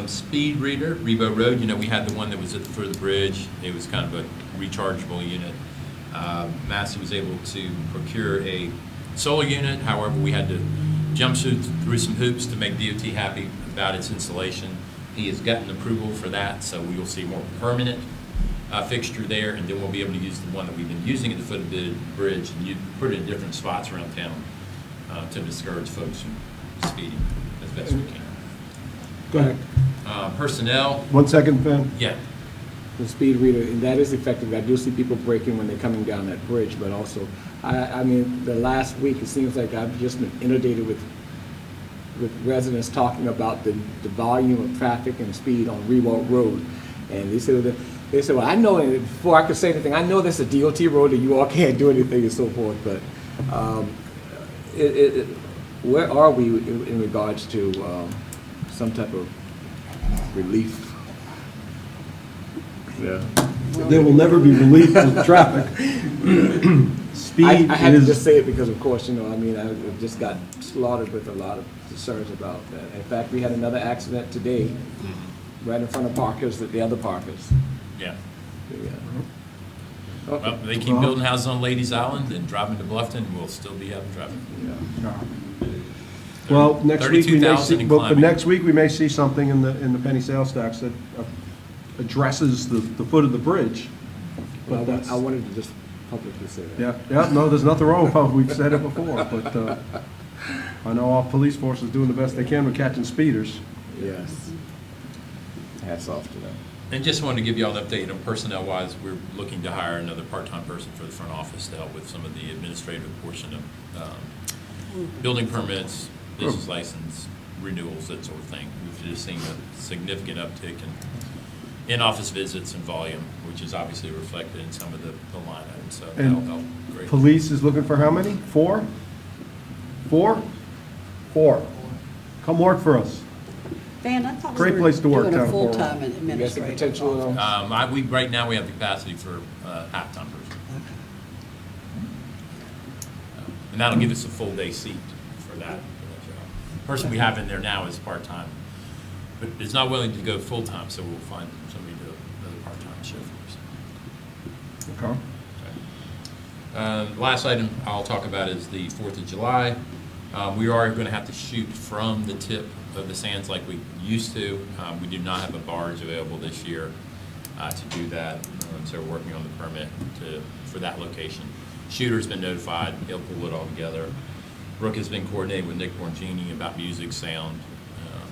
Speaker 3: this. Speed reader, Rebo Road, we had the one that was for the bridge. It was kind of a rechargeable unit. Massey was able to procure a solar unit. However, we had to jump through some hoops to make DOT happy about its installation. He has gotten approval for that, so we will see more permanent fixture there, and then we'll be able to use the one that we've been using at the foot of the bridge and you put it in different spots around town to discourage folks from speeding as best we can.
Speaker 2: Go ahead.
Speaker 3: Personnel,
Speaker 2: 1 second, Ben.
Speaker 3: yeah.
Speaker 8: The speed reader, and that is effective. I do see people braking when they're coming down that bridge, but also, I mean, the last week, it seems like I've just been inundated with residents talking about the volume of traffic and speed on Rewalk Road. And they said, well, I know, before I could say anything, I know there's a DOT road that you all can't do anything and so forth, but where are we in regards to some type of relief? Yeah.
Speaker 2: There will never be relief with traffic. Speed
Speaker 8: I had to
Speaker 2: is,
Speaker 8: just say it because, of course, I mean, I just got slaughtered with a lot of concerns about that. In fact, we had another accident today, right in front of Parkers, the other Parkers.
Speaker 3: Yeah. Well, they keep building houses on Ladies Island and driving to Bluffton, and we'll still be having traffic.
Speaker 2: Well, next week we may
Speaker 3: 32,000
Speaker 2: see,
Speaker 3: and
Speaker 2: but
Speaker 3: climbing.
Speaker 2: next week we may see something in the penny sales tax that addresses the foot of the bridge. But that's,
Speaker 8: I wanted to just publicly say that.
Speaker 2: yeah, no, there's nothing wrong with it. We've said it before, but I know our police force is doing the best they can with catching speeders.
Speaker 8: Yes. Hats off to them.
Speaker 3: And just wanted to give you all an update on personnel-wise. We're looking to hire another part-time person for the front office to help with some of the administrative portion of building permits, business license, renewals, that sort of thing. We've just seen a significant uptick in office visits and volume, which is obviously reflected in some of the line items. So that'll help greatly.
Speaker 2: Police is looking for how many? 4? 4? 4. Come work for us.
Speaker 12: Van, I thought we
Speaker 2: Great
Speaker 12: were
Speaker 2: place to work,
Speaker 12: doing a
Speaker 2: Town of Fort Worth.
Speaker 12: full-time
Speaker 8: You got the
Speaker 12: administrator.
Speaker 8: potential,
Speaker 3: Right now, we have the capacity for a half-time person. And that'll give us a full-day seat for that job. Person we have in there now is part-time, but is not willing to go full-time, so we'll find somebody to do another part-time shift for us.
Speaker 2: Okay.
Speaker 3: Last item I'll talk about is the 4th of July. We are going to have to shoot from the tip of the sands like we used to. We do not have a barge available this year to do that, so we're working on the permit for that location. Shooter's been notified, he'll pull it all together. Brooke has been coordinating with Nick Borgini about music, sound,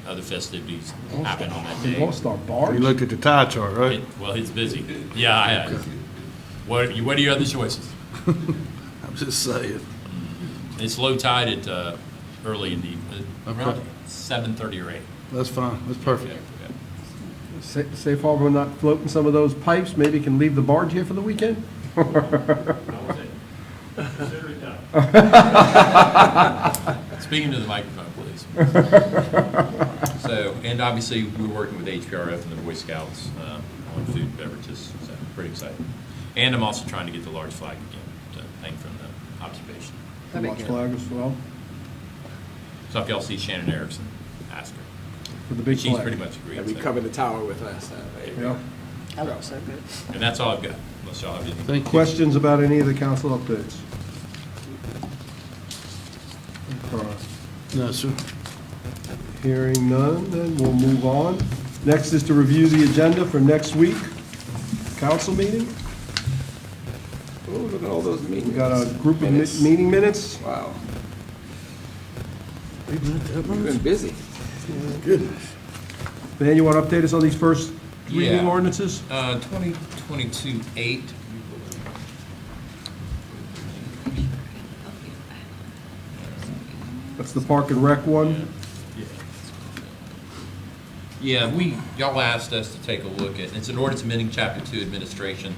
Speaker 3: other festivities happen on that
Speaker 2: We
Speaker 3: day.
Speaker 2: lost our barge.
Speaker 10: You looked at the tie chart, right?
Speaker 3: Well, he's busy. Yeah, I have. What are your other choices?
Speaker 10: I'm just saying.
Speaker 3: It's low tide at early in the evening, around
Speaker 10: Okay.
Speaker 3: 7:30 or 8.
Speaker 10: That's fine. That's perfect.
Speaker 2: Safe harbor not floating some of those pipes, maybe can leave the barge here for the weekend?
Speaker 1: Consider it done.
Speaker 3: Speaking to the microphone, please. So, and obviously, we're working with HPRF and the Boy Scouts on food and beverages, so pretty excited. And I'm also trying to get the large flag again, to hang from the observation.
Speaker 2: Watch flag as well,
Speaker 3: So if y'all see Shannon Erickson, ask her.
Speaker 2: for the big
Speaker 3: She's
Speaker 2: flag.
Speaker 3: pretty much agreed.
Speaker 8: that we
Speaker 3: so-
Speaker 8: covered the tower with last time.
Speaker 2: Yeah.
Speaker 12: That looks so good.
Speaker 3: And that's all I've got, unless y'all have anything.
Speaker 10: Thank you.
Speaker 2: Questions about any of the council updates?
Speaker 10: No, sir.
Speaker 2: Hearing none, then we'll move on. Next is to review the agenda for next week, council meeting.
Speaker 8: Oh, look at all those
Speaker 2: We
Speaker 8: meetings.
Speaker 2: got a group of
Speaker 8: Minutes.
Speaker 2: meeting minutes.
Speaker 8: Wow. We've been busy.
Speaker 10: Goodness.
Speaker 2: Van, you want to update us on these first reading
Speaker 3: Yeah.
Speaker 2: ordinances?
Speaker 3: 2022-8.
Speaker 2: That's the Park and Rec one.
Speaker 3: Yeah, y'all asked us to take a look at, it's an ordinance amending Chapter 2 Administration,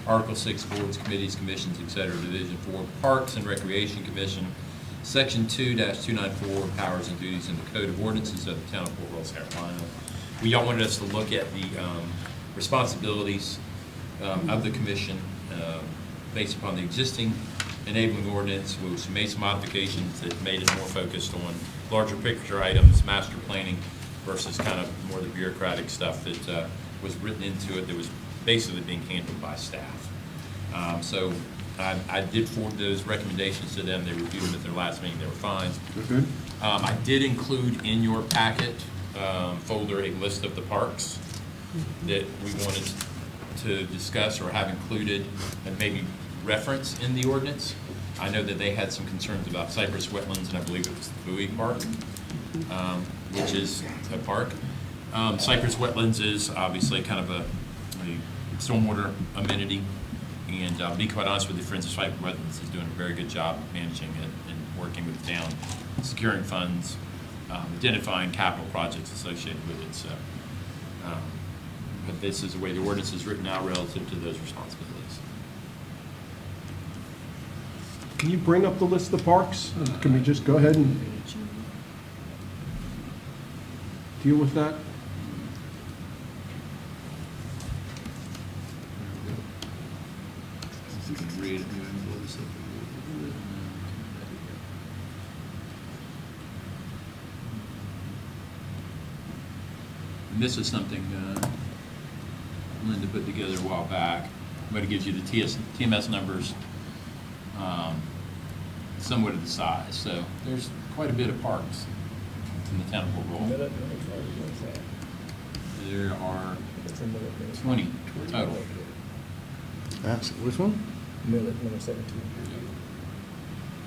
Speaker 3: Article 6 Boards, Committees, Commissions, et cetera, Division 4 Parks and Recreation Commission, Section 2-294 Powers and Duties in the Code of Ordinances of the Town of Fort Royal, South Carolina. Y'all wanted us to look at the responsibilities of the commission based upon the existing enabling ordinance, which made some modifications that made it more focused on larger picture items, master planning, versus kind of more the bureaucratic stuff that was written into it that was basically being handled by staff. So I did forward those recommendations to them. They reviewed them at their last meeting. They were fine.
Speaker 2: Good.
Speaker 3: I did include in your packet folder a list of the parks that we wanted to discuss or have included and maybe reference in the ordinance. I know that they had some concerns about Cypress Wetlands, and I believe it was the Bowie Park, which is a park. Cypress Wetlands is obviously kind of a stormwater amenity, and to be quite honest with you, Friends of Cypress Wetlands is doing a very good job managing it and working with the town, securing funds, identifying capital projects associated with it. So, but this is the way the ordinance is written out relative to those responsibilities.
Speaker 2: Can you bring up the list of parks? Can we just go ahead and deal with that?
Speaker 3: And this is something Linda put together a while back. but it gives you the TMS numbers, somewhat of the size. So there's quite a bit of parks in the town of Fort Royal. There are 20 total.
Speaker 10: That's, which one?
Speaker 8: Millet, number 17.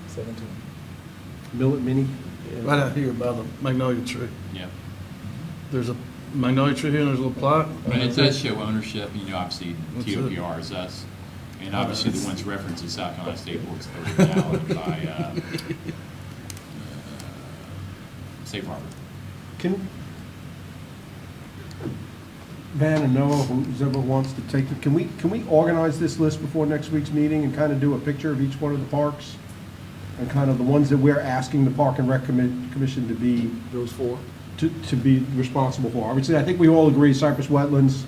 Speaker 8: 17.
Speaker 2: Millet Mini?
Speaker 4: Right out here by the magnolia tree.
Speaker 3: Yeah.
Speaker 4: There's a magnolia tree here and there's a little plaque.
Speaker 3: And it does show ownership, you know, obviously
Speaker 4: What's it?
Speaker 3: TOPR is us. And obviously the ones referenced in South Carolina State Boards are valid by Safe Harbor.
Speaker 2: Can, Van and Noah, whoever wants to take it, can we organize this list before next week's meeting and kind of do a picture of each one of the parks? And kind of the ones that we're asking the Park and Rec Commission to be,
Speaker 8: Those four?
Speaker 2: to be responsible for. Obviously, I think we all agree Cypress Wetlands,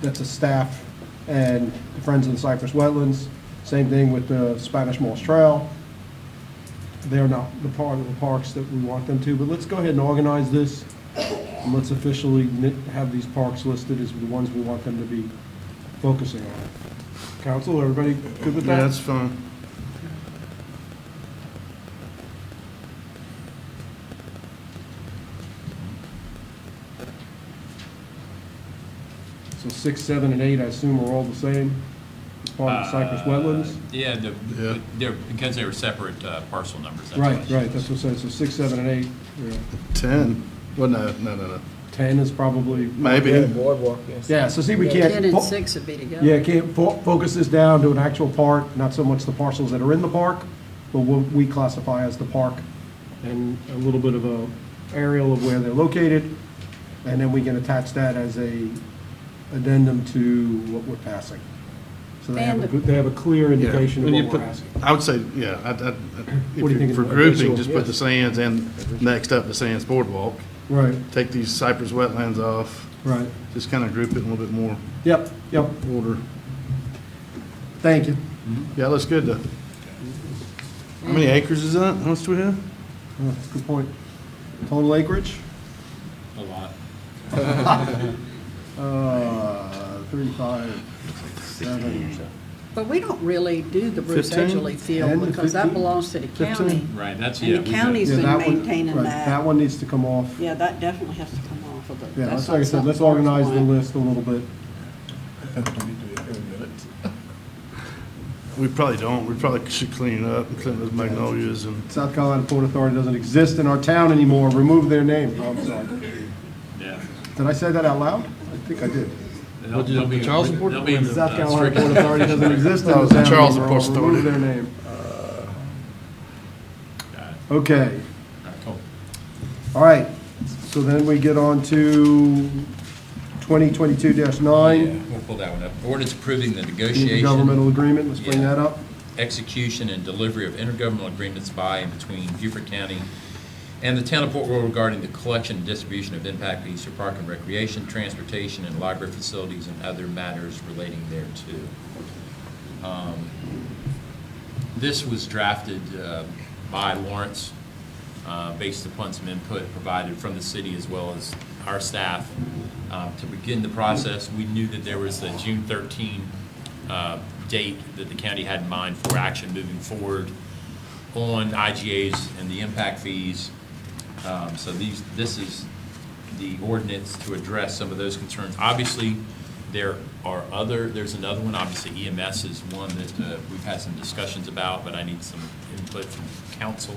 Speaker 2: that's a staff and the Friends of the Cypress Wetlands. Same thing with the Spanish Moss Trail. They're not the part of the parks that we want them to, but let's go ahead and organize this. And let's officially have these parks listed as the ones we want them to be focusing on. Council, everybody good with that?
Speaker 4: Yeah, that's fine.
Speaker 2: So 6, 7, and 8, I assume are all the same, as part of the Cypress Wetlands?
Speaker 3: Yeah,
Speaker 4: Yeah.
Speaker 3: they're, because they were separate parcel numbers. That's
Speaker 2: Right,
Speaker 3: what
Speaker 2: right, that's what I said, so 6, 7, and 8, yeah.
Speaker 4: 10. Well, no.
Speaker 2: 10 is probably.
Speaker 4: Maybe.
Speaker 8: Boardwalk, yes.
Speaker 2: Yeah, so see, we can't.
Speaker 12: 10 and 6 would be together.
Speaker 2: Yeah, can't focus this down to an actual park, not so much the parcels that are in the park, but what we classify as the park, and a little bit of a aerial of where they're located, and then we can attach that as a addendum to what we're passing. So they have a,
Speaker 12: And-
Speaker 2: they have a clear indication of
Speaker 4: When you
Speaker 2: what we're
Speaker 4: put-
Speaker 2: asking.
Speaker 4: I would say, yeah,
Speaker 2: What do you
Speaker 4: if
Speaker 2: think
Speaker 4: for
Speaker 2: of the
Speaker 4: grouping,
Speaker 2: visual?
Speaker 4: just put the
Speaker 2: Yes.
Speaker 4: sands and next up the sands boardwalk.
Speaker 2: Right,
Speaker 4: Take these cypress wetlands off,
Speaker 2: right.
Speaker 4: just kind of group it in a little bit more
Speaker 2: Yep, yep,
Speaker 4: order.
Speaker 2: thank you.
Speaker 4: Yeah, looks good though. How many acres is that? How much do we have?
Speaker 2: Oh, that's a good point. Total acreage?
Speaker 3: A lot.
Speaker 2: 35, 7.
Speaker 12: But we don't really do the Bruce
Speaker 4: 15?
Speaker 12: Edgley field
Speaker 2: 10 to
Speaker 12: because that
Speaker 2: 15?
Speaker 12: belongs to the county.
Speaker 3: Right, that's,
Speaker 12: And
Speaker 3: yeah.
Speaker 12: the
Speaker 3: we've got-
Speaker 12: county's
Speaker 2: Yeah,
Speaker 12: been
Speaker 2: that one-
Speaker 12: maintaining
Speaker 2: right,
Speaker 12: that.
Speaker 2: That one needs to come off.
Speaker 12: Yeah, that definitely has to come off of the.
Speaker 2: Yeah,
Speaker 12: that's
Speaker 2: let's, like I
Speaker 12: not
Speaker 2: said, let's
Speaker 12: something
Speaker 2: organize the
Speaker 12: Parks want.
Speaker 2: list a little bit.
Speaker 4: We probably don't. We probably should clean it up and clean those magnolias and.
Speaker 2: South Carolina Port Authority doesn't exist in our town anymore. Remove their name. Oh, I'm sorry.
Speaker 3: Yeah.
Speaker 2: Did I say that out loud? I think I did.
Speaker 3: There'll be-
Speaker 4: Charleston Port?
Speaker 3: there'll be,
Speaker 2: South Carolina
Speaker 3: strict-
Speaker 2: Port Authority doesn't exist in
Speaker 4: Oh,
Speaker 2: the
Speaker 4: the
Speaker 2: town
Speaker 4: Charleston
Speaker 2: anymore.
Speaker 4: Port
Speaker 2: Remove
Speaker 4: Authority.
Speaker 2: their name.
Speaker 3: Got it.
Speaker 2: Okay,
Speaker 3: All right, cool.
Speaker 2: all right. So then we get on to 2022-9.
Speaker 3: Yeah, we'll pull that one up. Ordinance approving the
Speaker 2: Intergovernmental
Speaker 3: negotiation,
Speaker 2: agreement, let's bring
Speaker 3: Yeah.
Speaker 2: that up.
Speaker 3: execution, and delivery of intergovernmental agreements by and between Beaufort County and the town of Port Royal regarding the collection and distribution of impact fees for park and recreation, transportation, and library facilities and other matters relating thereto. This was drafted by Lawrence based upon some input provided from the city as well as our staff. To begin the process, we knew that there was a June 13 date that the county had in mind for action moving forward on IGAs and the impact fees. So this is the ordinance to address some of those concerns. Obviously, there's another one, obviously EMS is one that we've had some discussions about, but I need some input from council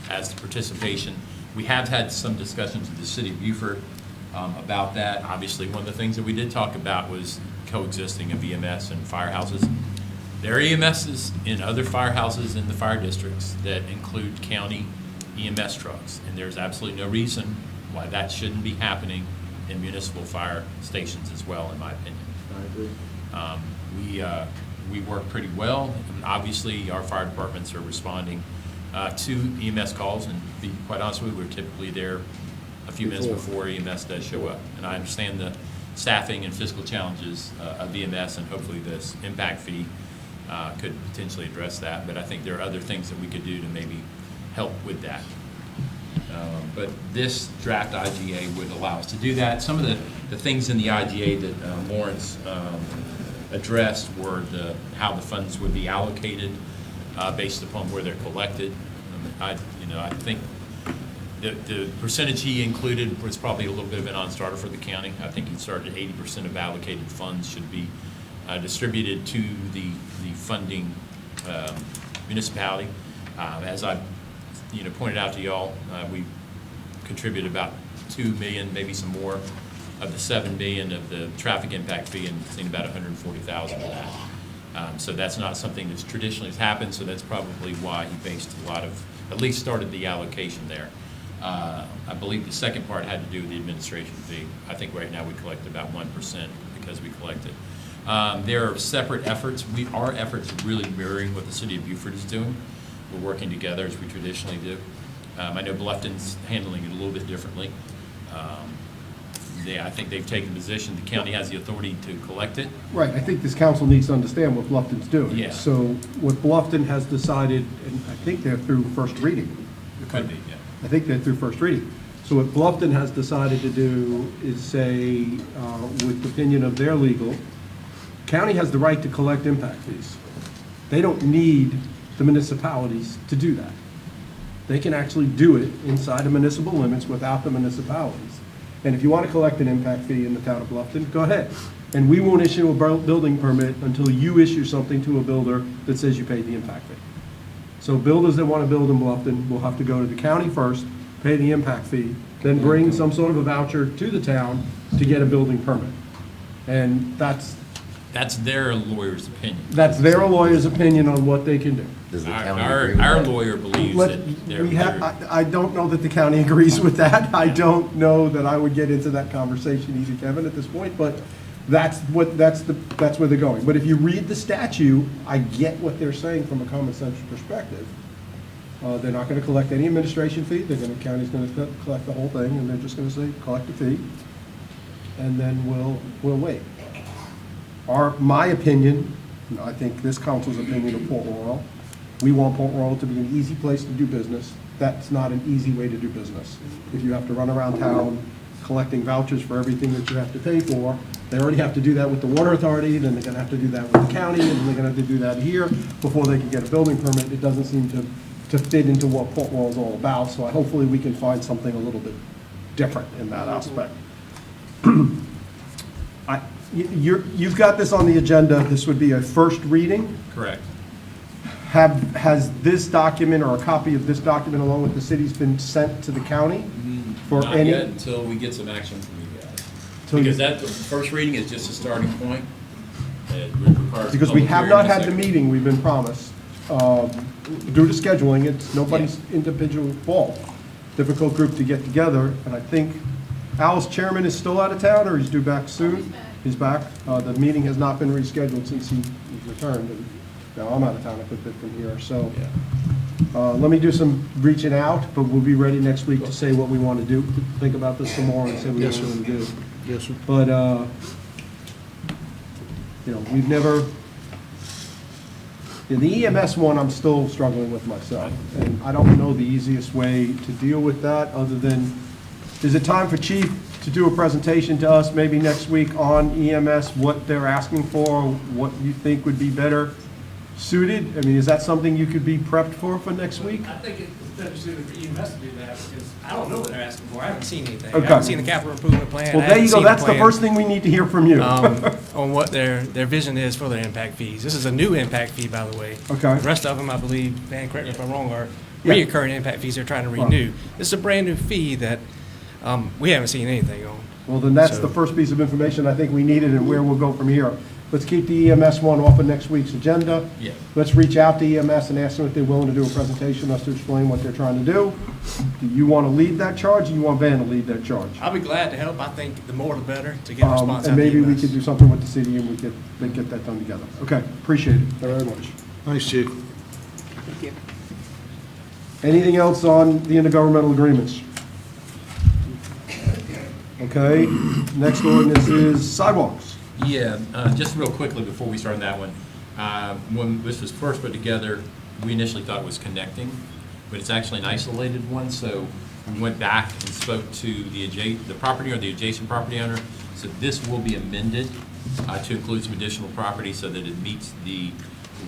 Speaker 3: as to participation. We have had some discussions with the city of Beaufort about that. Obviously, one of the things that we did talk about was coexisting of EMS and firehouses. There are EMSs in other firehouses in the fire districts that include county EMS trucks, and there's absolutely no reason why that shouldn't be happening in municipal fire stations as well, in my opinion.
Speaker 8: I agree.
Speaker 3: We work pretty well, and obviously, our fire departments are responding to EMS calls, and to be quite honest with you, we're typically there a few minutes before EMS does show up. And I understand the staffing and fiscal challenges of EMS, and hopefully this impact fee could potentially address that, but I think there are other things that we could do to maybe help with that. But this draft IGA would allow us to do that. Some of the things in the IGA that Lawrence addressed were how the funds would be allocated based upon where they're collected. I think the percentage he included was probably a little bit of a non-starter for the county. I think he started at 80% of allocated funds should be distributed to the funding municipality. As I pointed out to y'all, we contribute about $2 million, maybe some more, of the $7 million of the traffic impact fee, and seen about $140,000 of that. So that's not something that's traditionally has happened, so that's probably why he based a lot of, at least started the allocation there. I believe the second part had to do with the administration fee. I think right now we collect about 1% because we collect it. There are separate efforts. Our efforts are really mirroring what the city of Beaufort is doing. We're working together as we traditionally do. I know Bluffton's handling it a little bit differently. I think they've taken position, the county has the authority to collect it.
Speaker 2: Right, I think this council needs to understand what Bluffton's doing.
Speaker 3: Yeah.
Speaker 2: So what Bluffton has decided, and I think they're through first reading.
Speaker 3: It could be, yeah.
Speaker 2: I think they're through first reading. So what Bluffton has decided to do is say, with the opinion of their legal, county has the right to collect impact fees. They don't need the municipalities to do that. They can actually do it inside the municipal limits without the municipalities. And if you want to collect an impact fee in the town of Bluffton, go ahead. And we won't issue a building permit until you issue something to a builder that says you paid the impact fee. So builders that want to build in Bluffton will have to go to the county first, pay the impact fee, then bring some sort of a voucher to the town to get a building permit. And that's
Speaker 3: their lawyer's opinion.
Speaker 2: their lawyer's opinion on what they can do.
Speaker 9: Does the county agree with
Speaker 3: Our
Speaker 9: that?
Speaker 3: lawyer believes
Speaker 2: Let-
Speaker 3: that
Speaker 2: I don't know that the county agrees with that. I don't know that I would get into that conversation either, Kevin, at this point, but that's where they're going. But if you read the statute, I get what they're saying from a common sense perspective. They're not gonna collect any administration fee, county's gonna collect the whole thing, and they're just gonna say, collect the fee, and then we'll wait. My opinion, and I think this council's opinion of Port Royal, we want Port Royal to be an easy place to do business. That's not an easy way to do business. If you have to run around town collecting vouchers for everything that you have to pay for, they already have to do that with the water authority, then they're gonna have to do that with the county, and then they're gonna have to do that here before they can get a building permit. It doesn't seem to fit into what Port Royal is all about, so hopefully we can find something a little bit different in that aspect. You've got this on the agenda, this would be a first reading.
Speaker 3: Correct.
Speaker 2: Has this document or a copy of this document along with the cities been sent to the county? For
Speaker 3: Not
Speaker 2: any?
Speaker 3: yet until we get some action from you guys.
Speaker 2: Till you-
Speaker 3: Because the first reading is just a starting point. It requires
Speaker 2: Because we
Speaker 3: public
Speaker 2: have
Speaker 3: hearing
Speaker 2: not
Speaker 3: and
Speaker 2: had the
Speaker 3: second.
Speaker 2: meeting we've been promised. Due to scheduling, it's nobody's individual fault. Difficult group to get together, and I think Al's chairman is still out of town, or he's due back soon? He's back. The meeting has not been rescheduled since he's returned, and now I'm out of town a good bit from here, so. Let me do some reaching out, but we'll be ready next week to say what we want to do, think about this some more and say what we want to do.
Speaker 10: Yes, sir.
Speaker 2: But, we've never, the EMS one, I'm still struggling with myself. And I don't know the easiest way to deal with that, other than, is it time for Chief to do a presentation to us maybe next week on EMS, what they're asking for, what you think would be better suited? I mean, is that something you could be prepped for next week?
Speaker 13: I think it's better suited for EMS to do that, because I don't know what they're asking for. I haven't seen anything.
Speaker 2: Okay.
Speaker 13: I haven't seen the capital improvement plan.
Speaker 2: Well,
Speaker 13: I
Speaker 2: there
Speaker 13: haven't
Speaker 2: you go,
Speaker 13: seen
Speaker 2: that's the
Speaker 13: plan,
Speaker 2: first thing we need to hear from you.
Speaker 13: on what their vision is for their impact fees. This is a new impact fee, by the way.
Speaker 2: Okay.
Speaker 13: The rest of them, I believe, Dan, correct me if I'm wrong, are
Speaker 2: Yeah.
Speaker 13: reoccurring impact fees they're trying to renew. This is a brand-new fee that we haven't seen anything on.
Speaker 2: Well, then that's
Speaker 13: So-
Speaker 2: the first piece of information I think we needed and where we'll go from here. Let's keep the EMS one off of next week's agenda.
Speaker 3: Yeah.
Speaker 2: Let's reach out to EMS and ask them if they're willing to do a presentation, us to explain what they're trying to do. Do you want to lead that charge, or you want Van to lead that charge?
Speaker 13: I'll be glad to help. I think the more the better to get a response out
Speaker 2: And
Speaker 13: of
Speaker 2: maybe we
Speaker 13: EMS.
Speaker 2: could do something with the city and we could get that done together. Okay, appreciate it very much.
Speaker 10: Thanks, Chief.
Speaker 12: Thank you.
Speaker 2: Anything else on the intergovernmental agreements? Okay, next ordinance is sidewalks.
Speaker 3: Yeah, just real quickly before we start on that one, when this was first put together, we initially thought it was connecting, but it's actually an isolated one, so we went back and spoke to the property or the adjacent property owner, so this will be amended to include some additional property so that it meets the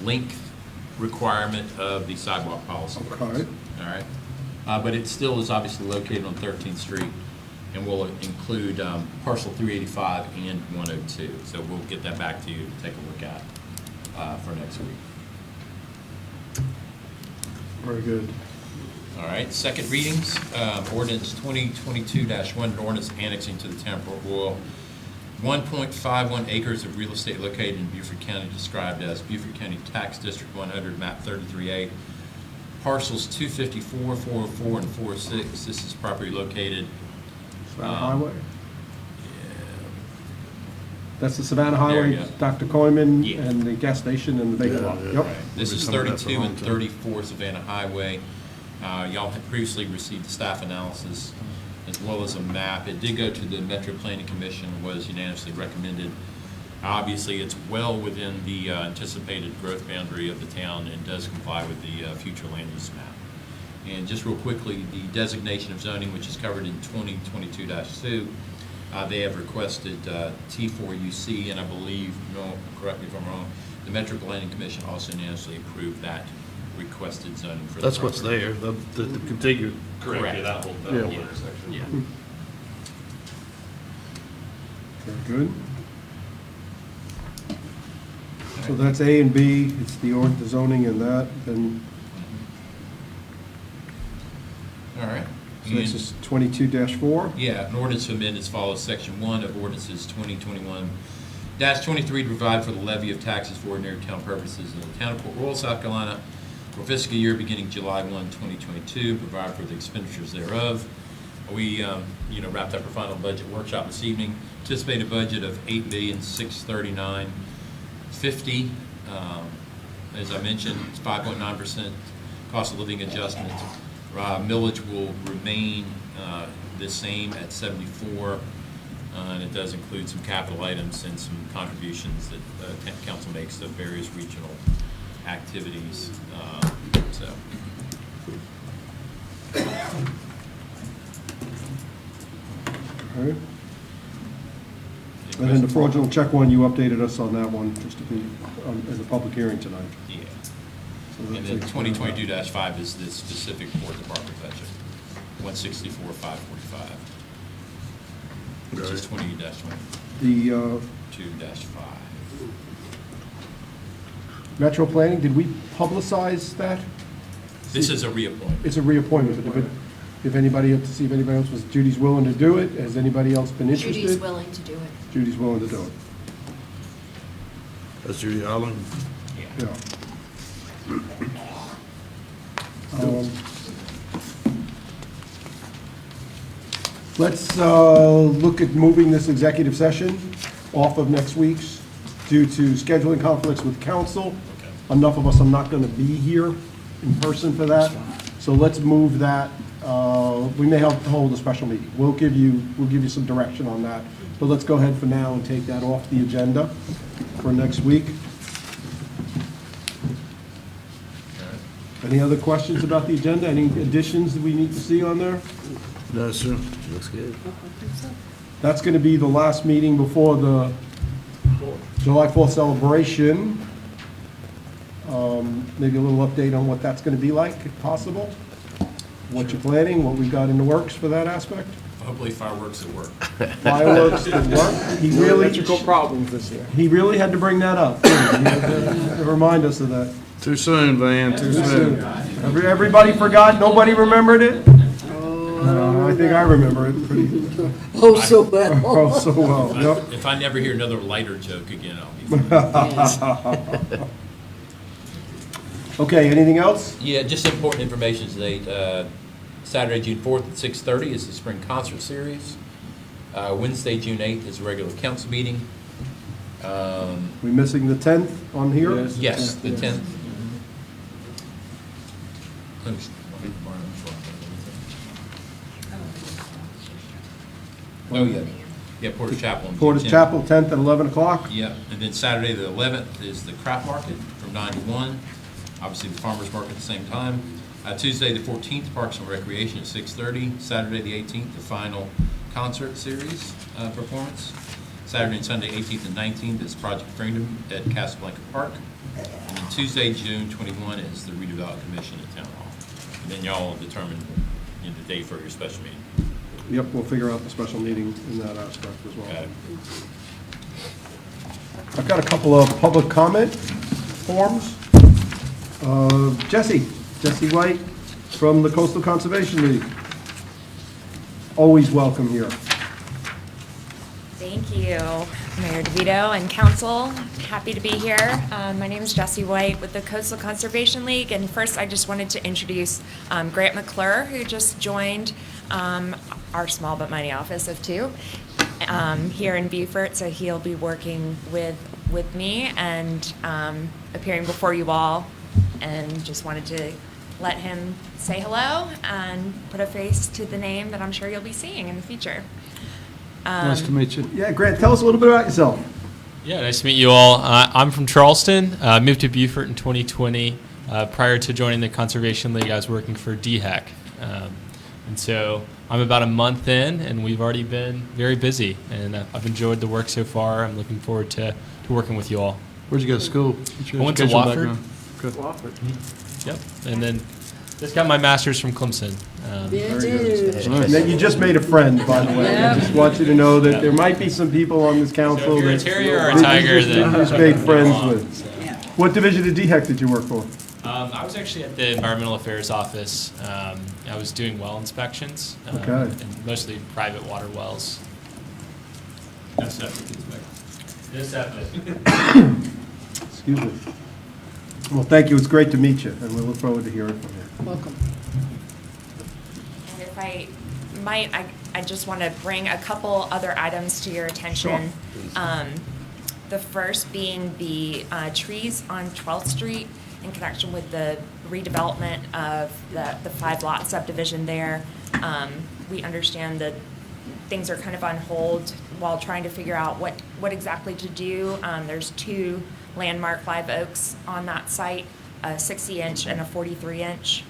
Speaker 3: length requirement of the sidewalk policy.
Speaker 2: All right.
Speaker 3: All right. But it still is obviously located on 13th Street, and will include parcel 385 and 102. So we'll get that back to you to take a look at for next week.
Speaker 2: Very good.
Speaker 3: All right, second readings, ordinance 2022-1, an ordinance annexing to the town of Port Royal 1.51 acres of real estate located in Beaufort County, described as Beaufort County Tax District 100, map 33A, parcels 254, 404, and 406. This is property located.
Speaker 2: Savannah Highway?
Speaker 3: Yeah.
Speaker 2: That's the Savannah
Speaker 3: There
Speaker 2: Highway,
Speaker 3: you go.
Speaker 2: Dr. Coleman,
Speaker 3: Yeah.
Speaker 2: and the gas station and the bake lot. Yep.
Speaker 3: This is
Speaker 10: We've been coming up for a
Speaker 3: 32
Speaker 10: long
Speaker 3: and
Speaker 10: time.
Speaker 3: 34 Savannah Highway. Y'all had previously received the staff analysis as well as a map. It did go to the Metro Planning Commission, was unanimously recommended. Obviously, it's well within the anticipated growth boundary of the town and does comply with the future land use map. And just real quickly, the designation of zoning, which is covered in 2022-2, they have requested T4UC, and I believe, no, correct me if I'm wrong, the Metro Planning Commission also unanimously approved that requested zoning for the
Speaker 10: That's what's
Speaker 3: property.
Speaker 10: there, the contiguous.
Speaker 5: Correct, yeah, that whole
Speaker 10: Yeah.
Speaker 5: intersection.
Speaker 3: Yeah.
Speaker 2: Very good. So that's A and B, it's the zoning and that, then,
Speaker 3: All right.
Speaker 2: so this
Speaker 3: And-
Speaker 2: is 22-4.
Speaker 3: Yeah, an ordinance to amend as follows, Section 1 of ordinances 2021-23 to provide for the levy of taxes for ordinary town purposes in the town of Port Royal, South Carolina, for fiscal year beginning July 1, 2022, provide for the expenditures thereof. We, wrapped up our final budget workshop this evening. Anticipated budget of $8,639,50. As I mentioned, it's 5.9% cost of living adjustment. Millage will remain the same at 74, and it does include some capital items and some contributions that the council makes to various regional activities. So.
Speaker 2: All right. And then the fraudulent check one, you updated us on that one, just to be, as a public hearing tonight.
Speaker 3: Yeah.
Speaker 2: So
Speaker 3: And
Speaker 2: that's
Speaker 3: then
Speaker 2: it.
Speaker 3: 2022-5 is the specific Port Department budget, 164,545, which is 20-22-5.
Speaker 2: The Metro Planning, did we publicize that?
Speaker 3: This is a reappointment.
Speaker 2: It's a reappointment, but if anybody, to see if anybody else was, Judy's willing to do it, has anybody else been interested?
Speaker 14: Judy's willing to do it.
Speaker 2: Judy's willing to do it,
Speaker 10: That's Judy Allen.
Speaker 2: yeah. Let's look at moving this executive session off of next week's due to scheduling conflicts with council. Enough of us are not going to be here in person for that, so let's move that. We may have to hold a special meeting. We'll give you some direction on that, but let's go ahead for now and take that off the agenda for next week. Any other questions about the agenda? Any additions that we need to see on there?
Speaker 10: No, sir.
Speaker 9: Looks good.
Speaker 2: That's going to be the last meeting before the July 4th celebration. Maybe a little update on what that's going to be like, if possible. What you're planning, what we got in the works for that aspect.
Speaker 3: Hopefully fireworks at work.
Speaker 2: Fireworks at work. He
Speaker 8: No
Speaker 2: really,
Speaker 8: electrical problems this year.
Speaker 2: he really had to bring that up. He had to remind us of that.
Speaker 10: Too soon, Van, too soon.
Speaker 2: Everybody forgot, nobody remembered it? I think I remember it pretty,
Speaker 12: Oh, so well.
Speaker 2: oh, so well, yep.
Speaker 3: If I never hear another lighter joke again, I'll be fine.
Speaker 2: Okay, anything else?
Speaker 3: Yeah, just important information today. Saturday, June 4th at 6:30 is the spring concert series. Wednesday, June 8th is a regular council meeting.
Speaker 2: We missing the 10th on here?
Speaker 3: Yes, the 10th. Oh, yeah. Yeah, Porter's Chapel. on June
Speaker 2: Porter's
Speaker 3: 10th.
Speaker 2: Chapel, 10th at 11 o'clock.
Speaker 3: Yep, and then Saturday, the 11th, is the craft market from 9 to 1. Obviously, the farmer's market at the same time. Tuesday, the 14th, Parks and Recreation at 6:30. Saturday, the 18th, the final concert series performance. Saturday and Sunday, 18th and 19th, is Project Freedom at Casablanca Park. And then Tuesday, June 21, is the Redevelopment Commission at Town Hall. And then y'all determine the date for your special meeting.
Speaker 2: Yep, we'll figure out the special meeting in that aspect as well.
Speaker 3: Got it.
Speaker 2: I've got a couple of public comment forms. Jesse White from the Coastal Conservation League. Always welcome here.
Speaker 14: Thank you, Mayor DeVito and council. Happy to be here. My name is Jessie White with the Coastal Conservation League. And first, I just wanted to introduce Grant McClure, who just joined our small but mighty office of 2 here in Beaufort. So he'll be working with me and appearing before you all. And just wanted to let him say hello and put a face to the name that I'm sure you'll be seeing in the future.
Speaker 4: Nice to meet you.
Speaker 2: Yeah, Grant, tell us a little bit about yourself.
Speaker 15: Yeah, nice to meet you all. I'm from Charleston. Moved to Beaufort in 2020. Prior to joining the Conservation League, I was working for DHEC. And so I'm about a month in, and we've already been very busy. And I've enjoyed the work so far. I'm looking forward to working with you all.
Speaker 4: Where'd you go to school? What's your
Speaker 15: I went to
Speaker 4: educational
Speaker 15: Wofford.
Speaker 4: background? Good.
Speaker 15: Wofford. Yep. And then just got my master's from Clemson.
Speaker 2: And then you just made a friend, by the way. I just want you to know that there might be some people on this council
Speaker 15: So if you're a
Speaker 2: that
Speaker 15: terrier or a
Speaker 2: that
Speaker 15: tiger,
Speaker 2: you
Speaker 15: then
Speaker 2: just made friends with. What division of DHEC did you work for?
Speaker 15: I was actually at the Environmental Affairs Office. I was doing well inspections,
Speaker 2: Okay.
Speaker 15: and mostly private water wells. No septic inspection. No septic.
Speaker 2: Excuse me. Well, thank you. It's great to meet you, and we look forward to hearing from you.
Speaker 12: Welcome.
Speaker 14: And if I might, I just want to bring a couple other items to your attention. The first being the trees on 12th Street in connection with the redevelopment of the 5-lot subdivision there. We understand that things are kind of on hold while trying to figure out what exactly to do. There's 2 landmark live oaks on that site, a 60-inch and a 43-inch.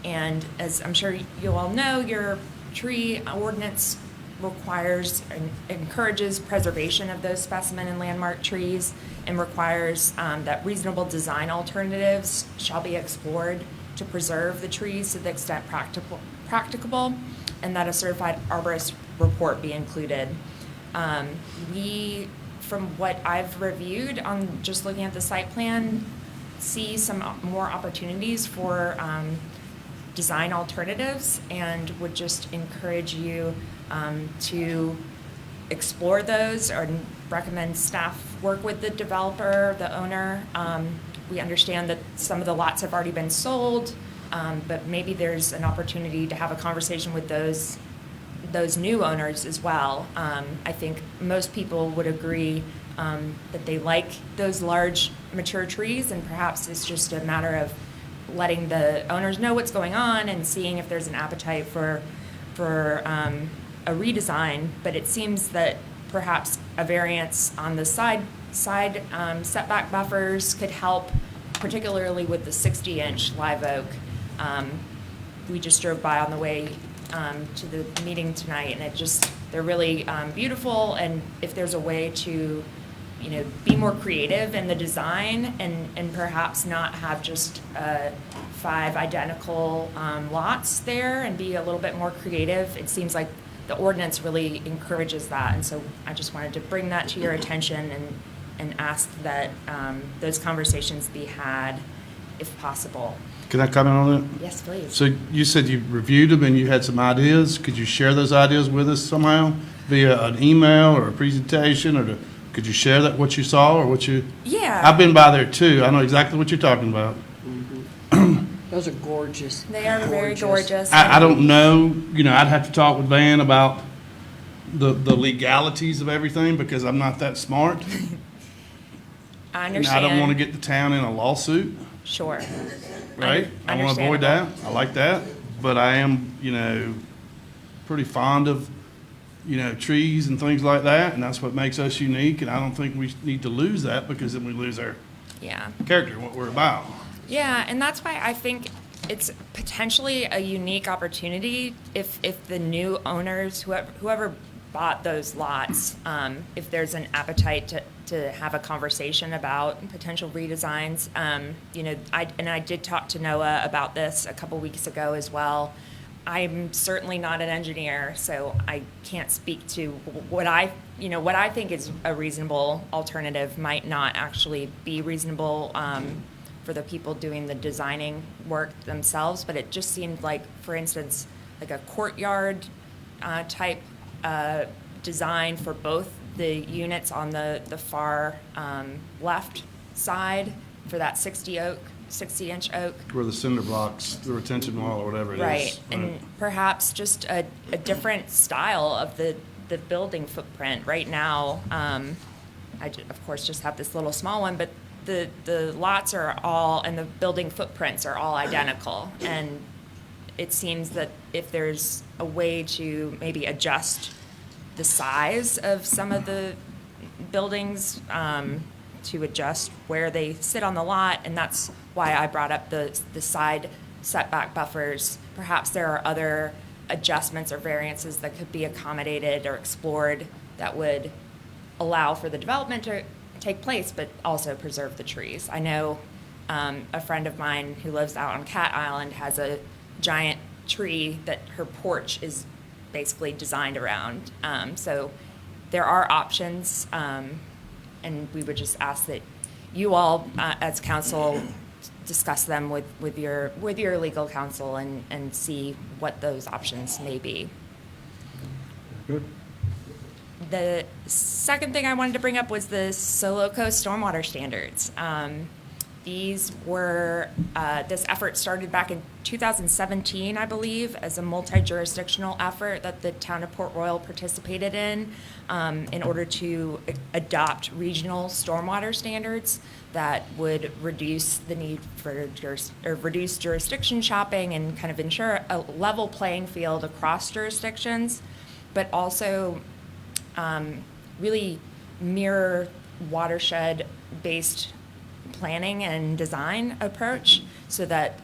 Speaker 14: And as I'm sure you all know, your tree ordinance requires and encourages preservation of those specimen and landmark trees, and requires that reasonable design alternatives shall be explored to preserve the trees to the extent practicable, and that a certified arborist report be included. We, from what I've reviewed on just looking at the site plan, see some more opportunities for design alternatives, and would just encourage you to explore those, or recommend staff work with the developer, the owner. We understand that some of the lots have already been sold, but maybe there's an opportunity to have a conversation with those new owners as well. I think most people would agree that they like those large mature trees, and perhaps it's just a matter of letting the owners know what's going on and seeing if there's an appetite for a redesign. But it seems that perhaps a variance on the side setback buffers could help, particularly with the 60-inch live oak. We just drove by on the way to the meeting tonight, and they're really beautiful. And if there's a way to, be more creative in the design, and perhaps not have just 5 identical lots there, and be a little bit more creative, it seems like the ordinance really encourages that. And so I just wanted to bring that to your attention and ask that those conversations be had if possible.
Speaker 10: Can I comment on that?
Speaker 14: Yes, please.
Speaker 10: So you said you reviewed them and you had some ideas. Could you share those ideas with us somehow via an email or a presentation, or could you share that, what you saw or what you?
Speaker 14: Yeah.
Speaker 10: I've been by there too. I know exactly what you're talking about.
Speaker 12: Those are gorgeous.
Speaker 14: They are very gorgeous.
Speaker 10: I don't know, I'd have to talk with Van about the legalities of everything, because I'm not that smart.
Speaker 14: I
Speaker 10: And
Speaker 14: understand.
Speaker 10: I don't want to get the town in a lawsuit,
Speaker 14: Sure.
Speaker 10: right? I want to avoid that. I like that. But I am, pretty fond of, trees and things like that. And that's what makes us unique. And I don't think we need to lose that, because then we lose our
Speaker 14: Yeah.
Speaker 10: character, what we're about.
Speaker 14: Yeah, and that's why I think it's potentially a unique opportunity if the new owners, whoever bought those lots, if there's an appetite to have a conversation about potential redesigns. You know, I did talk to Noah about this a couple weeks ago as well. I'm certainly not an engineer, so I can't speak to what I think is a reasonable alternative might not actually be reasonable for the people doing the designing work themselves. But it just seemed like, for instance, like a courtyard type design for both the units on the far left side for that 60-inch oak.
Speaker 10: Where the cinder blocks, the retention wall or whatever it is.
Speaker 14: Right, and perhaps just a different style of the building footprint. Right now, of course, just have this little small one, but the lots are all, and the building footprints are all identical. And it seems that if there's a way to maybe adjust the size of some of the buildings, to adjust where they sit on the lot, and that's why I brought up the side setback buffers. Perhaps there are other adjustments or variances that could be accommodated or explored that would allow for the development to take place, but also preserve the trees. I know a friend of mine who lives out on Cat Island has a giant tree that her porch is basically designed around. So there are options, and we would just ask that you all, as council, discuss them with your legal counsel and see what those options may be.
Speaker 2: Good.
Speaker 14: The second thing I wanted to bring up was the Soloco stormwater standards. These were, this effort started back in 2017, I believe, as a multi-jurisdictional effort that the town of Port Royal participated in order to adopt regional stormwater standards that would reduce the need for reduce jurisdiction shopping and kind of ensure a level playing field across jurisdictions, but also really mirror watershed-based planning and design approach so that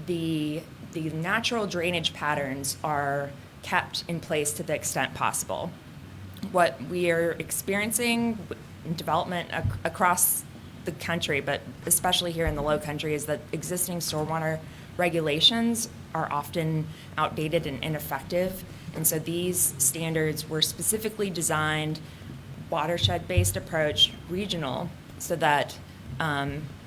Speaker 14: the natural drainage patterns are kept in place to the extent possible. What we are experiencing in development across the country, but especially here in the Low Country, is that existing stormwater regulations are often outdated and ineffective. And so these standards were specifically designed, watershed-based approach, regional, so that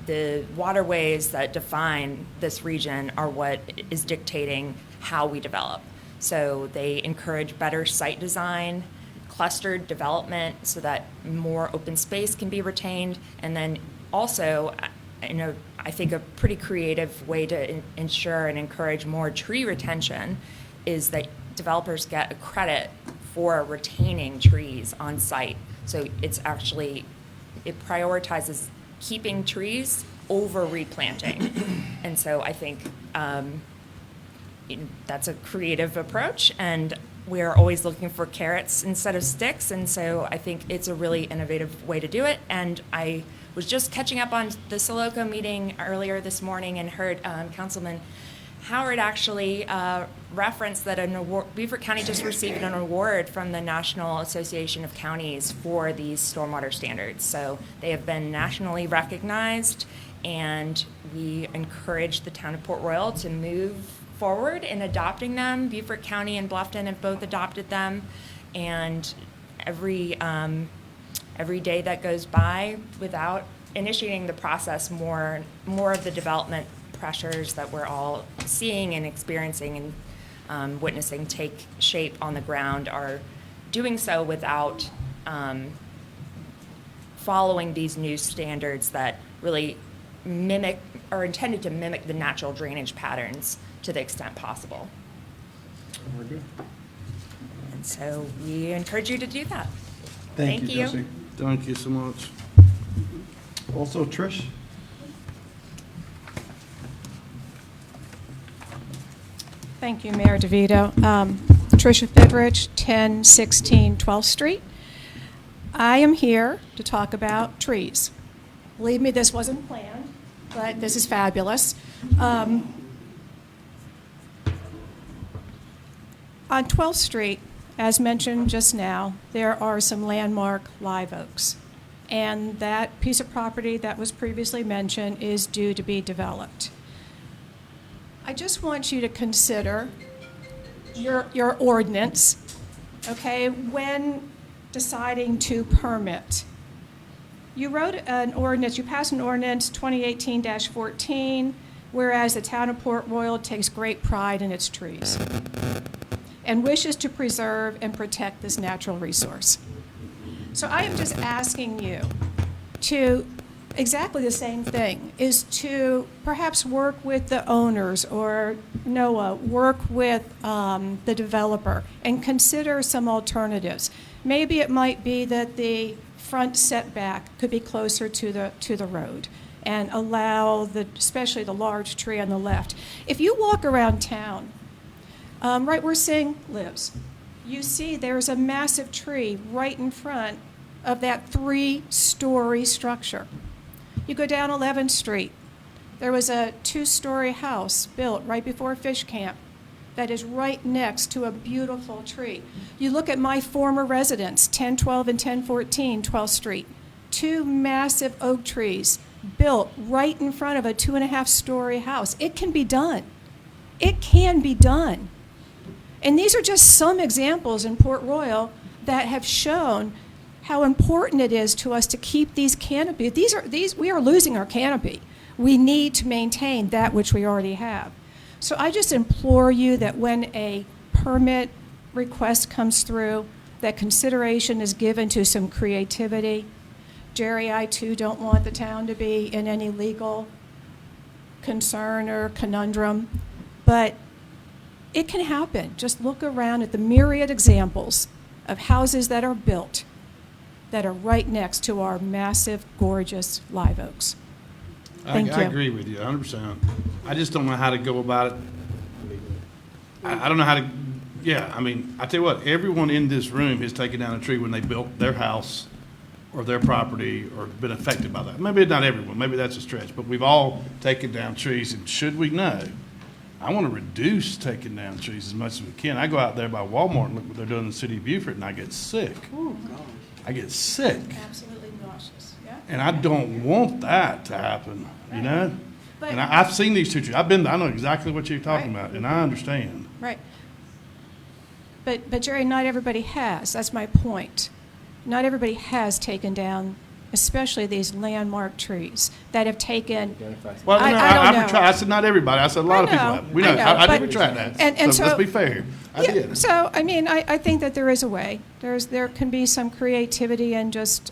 Speaker 14: the waterways that define this region are what is dictating how we develop. So they encourage better site design, clustered development so that more open space can be retained, and then also, I think a pretty creative way to ensure and encourage more tree retention is that developers get a credit for retaining trees on site. So it's actually, it prioritizes keeping trees over replanting. And so I think that's a creative approach, and we're always looking for carrots instead of sticks. And so I think it's a really innovative way to do it. And I was just catching up on the Soloco meeting earlier this morning and heard Councilman Howard actually referenced that Beaufort County just received an award from the National Association of Counties for these stormwater standards. So they have been nationally recognized, and we encourage the town of Port Royal to move forward in adopting them. Beaufort County and Bluffton have both adopted them, and every day that goes by without initiating the process, more of the development pressures that we're all seeing and experiencing and witnessing take shape on the ground are doing so without following these new standards that really mimic or intended to mimic the natural drainage patterns to the extent possible.
Speaker 2: Very good.
Speaker 14: And so we encourage you to do that.
Speaker 2: Thank you, Jesse.
Speaker 10: Thank you so much.
Speaker 2: Also, Trish?
Speaker 16: Thank you, Mayor DeVito. Tricia Fibridge, 1016 12th Street. I am here to talk about trees. Believe me, this wasn't planned, but this is fabulous. On 12th Street, as mentioned just now, there are some landmark live oaks. And that piece of property that was previously mentioned is due to be developed. I just want you to consider your ordinance, okay, when deciding to permit. You wrote an ordinance, you passed an ordinance 2018-14, whereas the town of Port Royal takes great pride in its trees and wishes to preserve and protect this natural resource. So I am just asking you to exactly the same thing, is to perhaps work with the owners or NOAA, work with the developer and consider some alternatives. Maybe it might be that the front setback could be closer to the road and allow especially the large tree on the left. If you walk around town, right where Singh lives, you see there's a massive tree right in front of that 3-story structure. You go down 11th Street, there was a 2-story house built right before Fish Camp that is right next to a beautiful tree. You look at my former residence, 1012 and 1014 12th Street, 2 massive oak trees built right in front of a 2.5-story house. It can be done. It can be done. And these are just some examples in Port Royal that have shown how important it is to us to keep these canopies. We are losing our canopy. We need to maintain that which we already have. So I just implore you that when a permit request comes through, that consideration is given to some creativity. Jerry, I too don't want the town to be in any legal concern or conundrum, but it can happen. Just look around at the myriad examples of houses that are built that are right next to our massive, gorgeous live oaks. Thank you.
Speaker 10: I agree with you 100%. I just don't know how to go about it. I don't know how to, yeah, I mean, I tell you what, everyone in this room has taken down a tree when they built their house or their property or been affected by that. Maybe not everyone, maybe that's a stretch, but we've all taken down trees, and should we know, I want to reduce taking down trees as much as we can. I go out there by Walmart and look what they're doing in the city of Beaufort, and I get sick.
Speaker 16: Oh, God.
Speaker 10: I get sick.
Speaker 16: Absolutely nauseous, yeah.
Speaker 10: And I don't want that to happen, you know?
Speaker 16: But-
Speaker 10: And I've seen these 2 trees. I know exactly what you're talking
Speaker 16: Right.
Speaker 10: about, and I understand.
Speaker 16: Right. But Jerry, not everybody has. That's my point. Not everybody has taken down, especially these landmark trees that have taken.
Speaker 10: Well,
Speaker 16: I
Speaker 10: no,
Speaker 16: don't know.
Speaker 10: I tried. I said not everybody. I said a lot of people
Speaker 16: I know,
Speaker 10: have. We know.
Speaker 16: I know,
Speaker 10: I
Speaker 16: but-
Speaker 10: did try that.
Speaker 16: and
Speaker 10: so
Speaker 16: so-
Speaker 10: let's be fair. I
Speaker 16: Yeah,
Speaker 10: did.
Speaker 16: so, I mean, I think that there is a way. There can be some creativity and just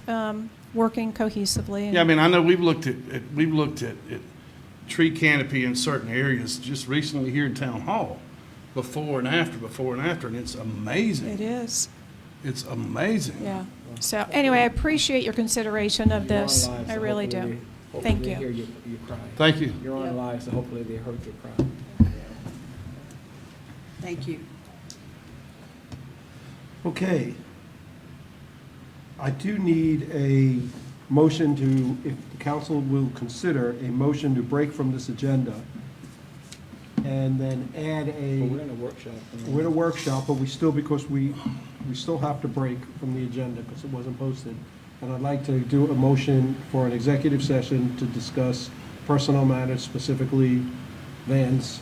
Speaker 16: working cohesively.
Speaker 10: Yeah, I mean, I know we've looked at tree canopy in certain areas just recently here in Town Hall, before and after, and it's amazing.
Speaker 16: It is.
Speaker 10: It's amazing.
Speaker 16: Yeah. So anyway, I appreciate your consideration of this. I really do. Thank
Speaker 8: Hopefully they
Speaker 16: you.
Speaker 8: hear you cry.
Speaker 10: Thank you.
Speaker 8: You're on live, so hopefully they heard your cry.
Speaker 12: Thank you.
Speaker 2: Okay. I do need a motion to, if the council will consider, a motion to break from this agenda and then add
Speaker 8: But we're
Speaker 2: a,
Speaker 8: in a workshop.
Speaker 2: we're in a workshop, but we still, because we still have to break from the agenda because it wasn't posted. And I'd like to do a motion for an executive session to discuss personnel matters, specifically Van's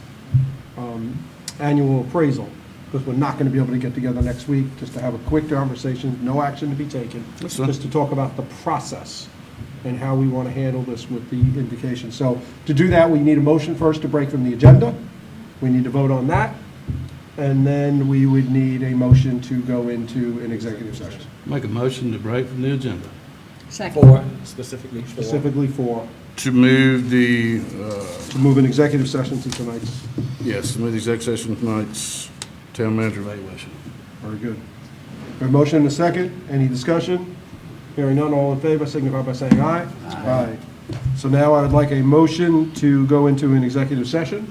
Speaker 2: annual appraisal, because we're not going to be able to get together next week, just to have a quick conversation, no action to be taken,
Speaker 10: That's fine.
Speaker 2: just to talk about the process and how we want to handle this with the indication. So to do that, we need a motion first to break from the agenda. We need to vote on that. And then we would need a motion to go into an executive session,
Speaker 10: Make a motion to break from the agenda.
Speaker 8: For, specifically for.
Speaker 2: specifically for,
Speaker 10: To move the,
Speaker 2: to move an executive session to tonight's.
Speaker 10: yes, move the exec session tonight's town manager evaluation.
Speaker 2: Very good. A motion and a second. Any discussion? Hearing none, all in favor, signify by saying aye. Aye. So now I would like a motion to go into an executive session.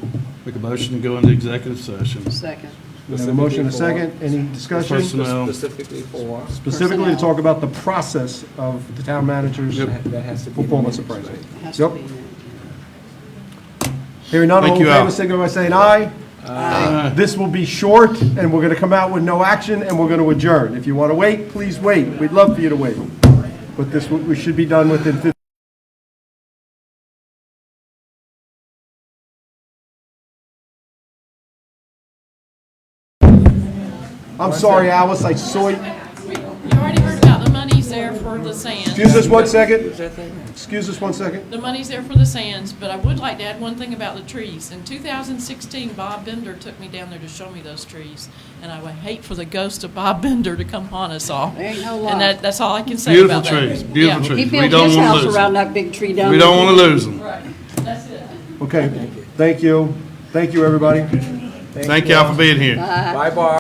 Speaker 10: Make a motion to go into executive session.
Speaker 12: Second.
Speaker 2: We have a motion and a second. Any discussion?
Speaker 10: Personnel.
Speaker 8: Specifically for.
Speaker 2: Specifically to talk about the process of the town manager's
Speaker 8: That has to be.
Speaker 2: performance
Speaker 8: in the minutes,
Speaker 2: appraisal.
Speaker 12: Has to
Speaker 2: Yep.
Speaker 12: be in there.
Speaker 2: Hearing none, all
Speaker 10: Thank
Speaker 2: in
Speaker 10: you,
Speaker 2: favor,
Speaker 10: Al.
Speaker 2: signify by saying aye. This will be short, and we're going to come out with no action, and we're going to adjourn. If you want to wait, please wait. We'd love for you to wait. But this, we should be done within 15. I'm sorry, Alice, I saw you.
Speaker 12: You already heard about the money's there for the sands.
Speaker 2: Excuse us 1 second. Excuse us 1 second.
Speaker 12: The money's there for the sands, but I would like to add one thing about the trees. In 2016, Bob Bender took me down there to show me those trees, and I would hate for the ghost of Bob Bender to come haunt us all.
Speaker 17: Ain't no lie.
Speaker 12: And that's all I can say
Speaker 10: Beautiful
Speaker 12: about that.
Speaker 10: trees, beautiful
Speaker 12: Yeah.
Speaker 10: trees.
Speaker 17: He
Speaker 10: We
Speaker 17: built
Speaker 10: don't
Speaker 17: his
Speaker 10: want to
Speaker 17: house
Speaker 10: lose
Speaker 17: around
Speaker 10: them.
Speaker 17: that big tree down
Speaker 10: We
Speaker 17: there.
Speaker 10: don't want to lose them.
Speaker 12: Right, that's it.
Speaker 2: Okay, thank you. Thank you, everybody.
Speaker 10: Thank y'all for being here.
Speaker 17: Bye.
Speaker 8: Bye-bye.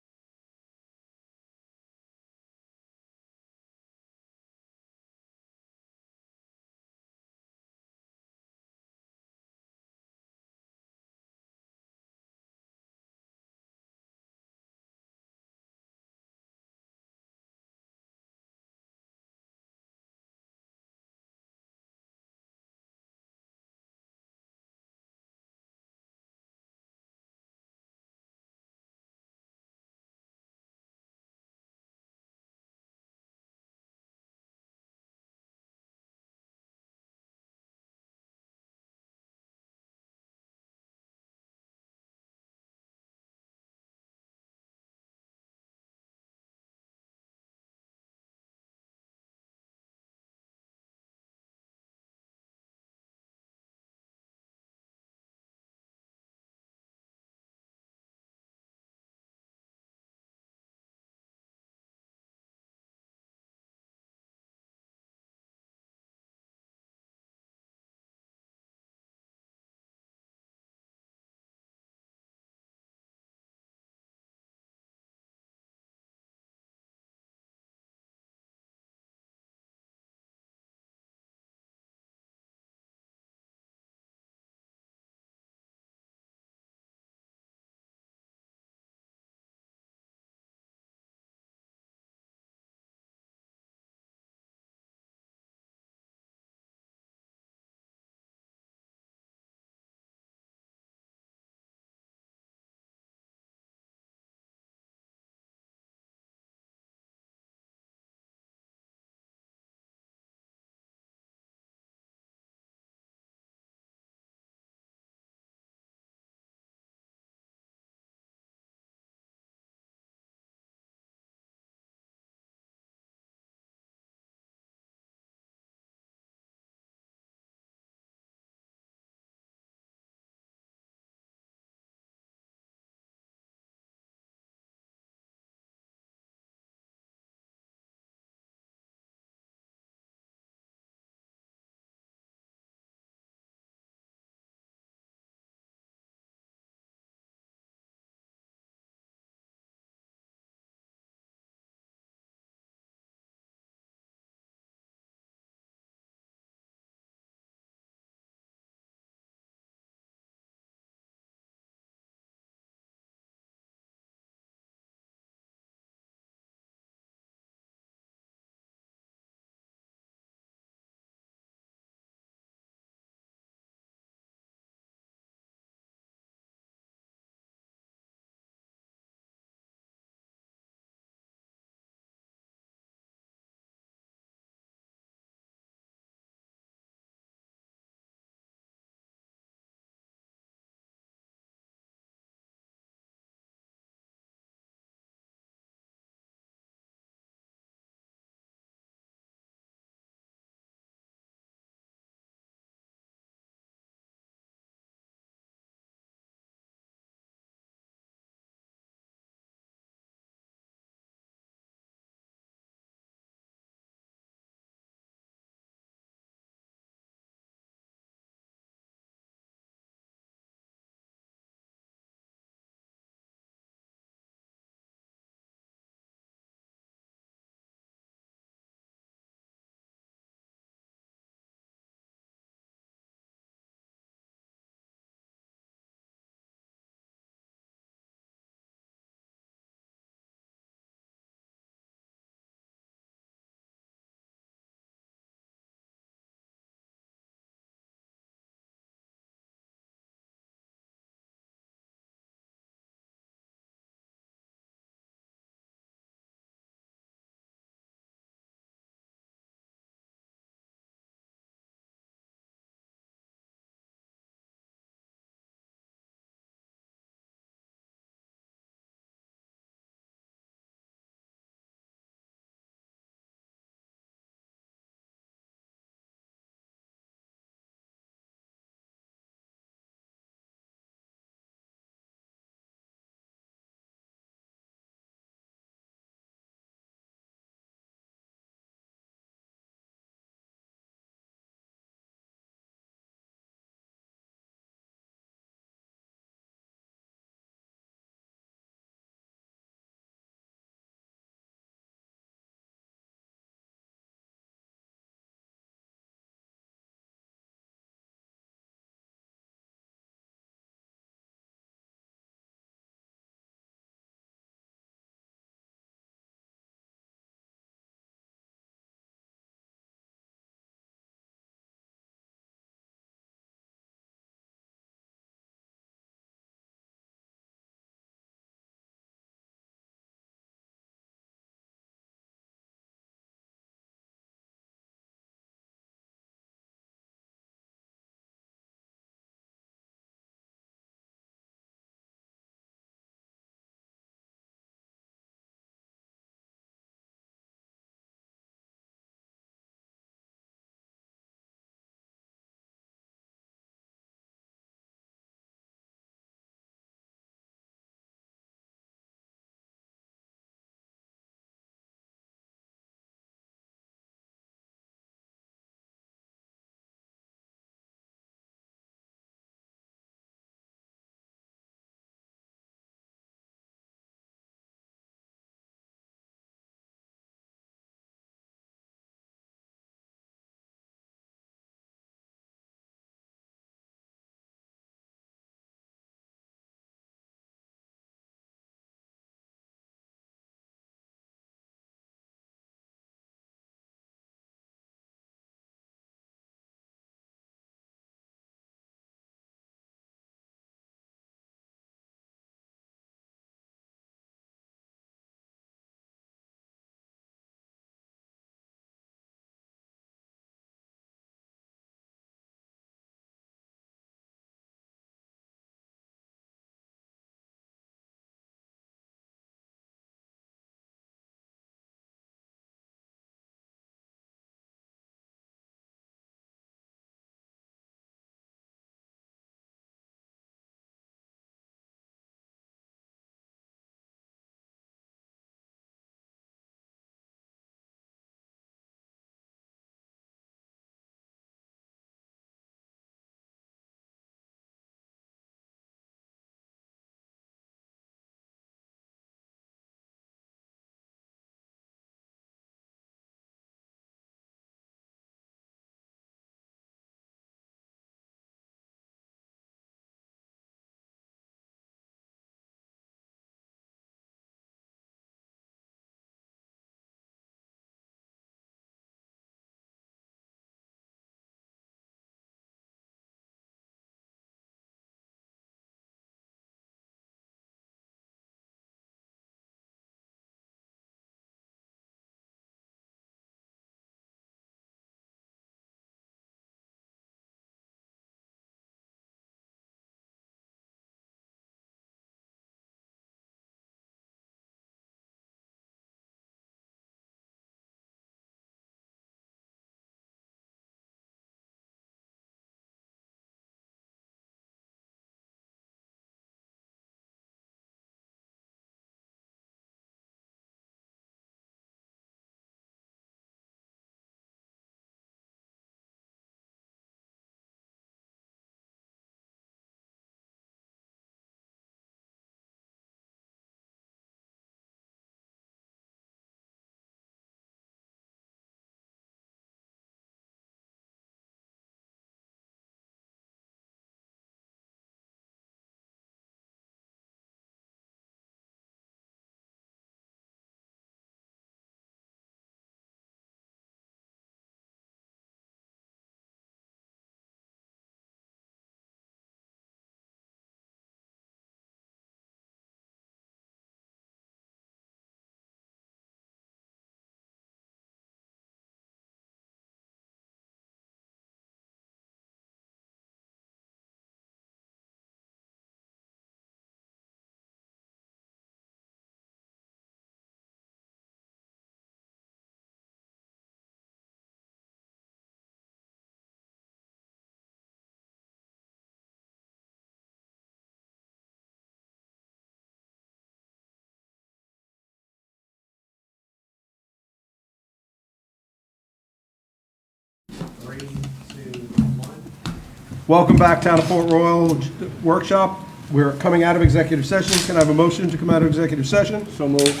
Speaker 2: Welcome back, Town of Fort Royal Workshop. We're coming out of executive session. Can I have a motion to come out of executive session?
Speaker 8: So moved.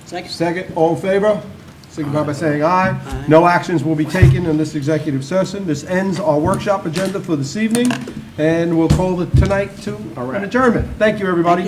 Speaker 2: Second, all in favor? Signify by saying aye. No actions will be taken in this executive session. This ends our workshop agenda for this evening, and we'll call it tonight to an adjournment. Thank you, everybody.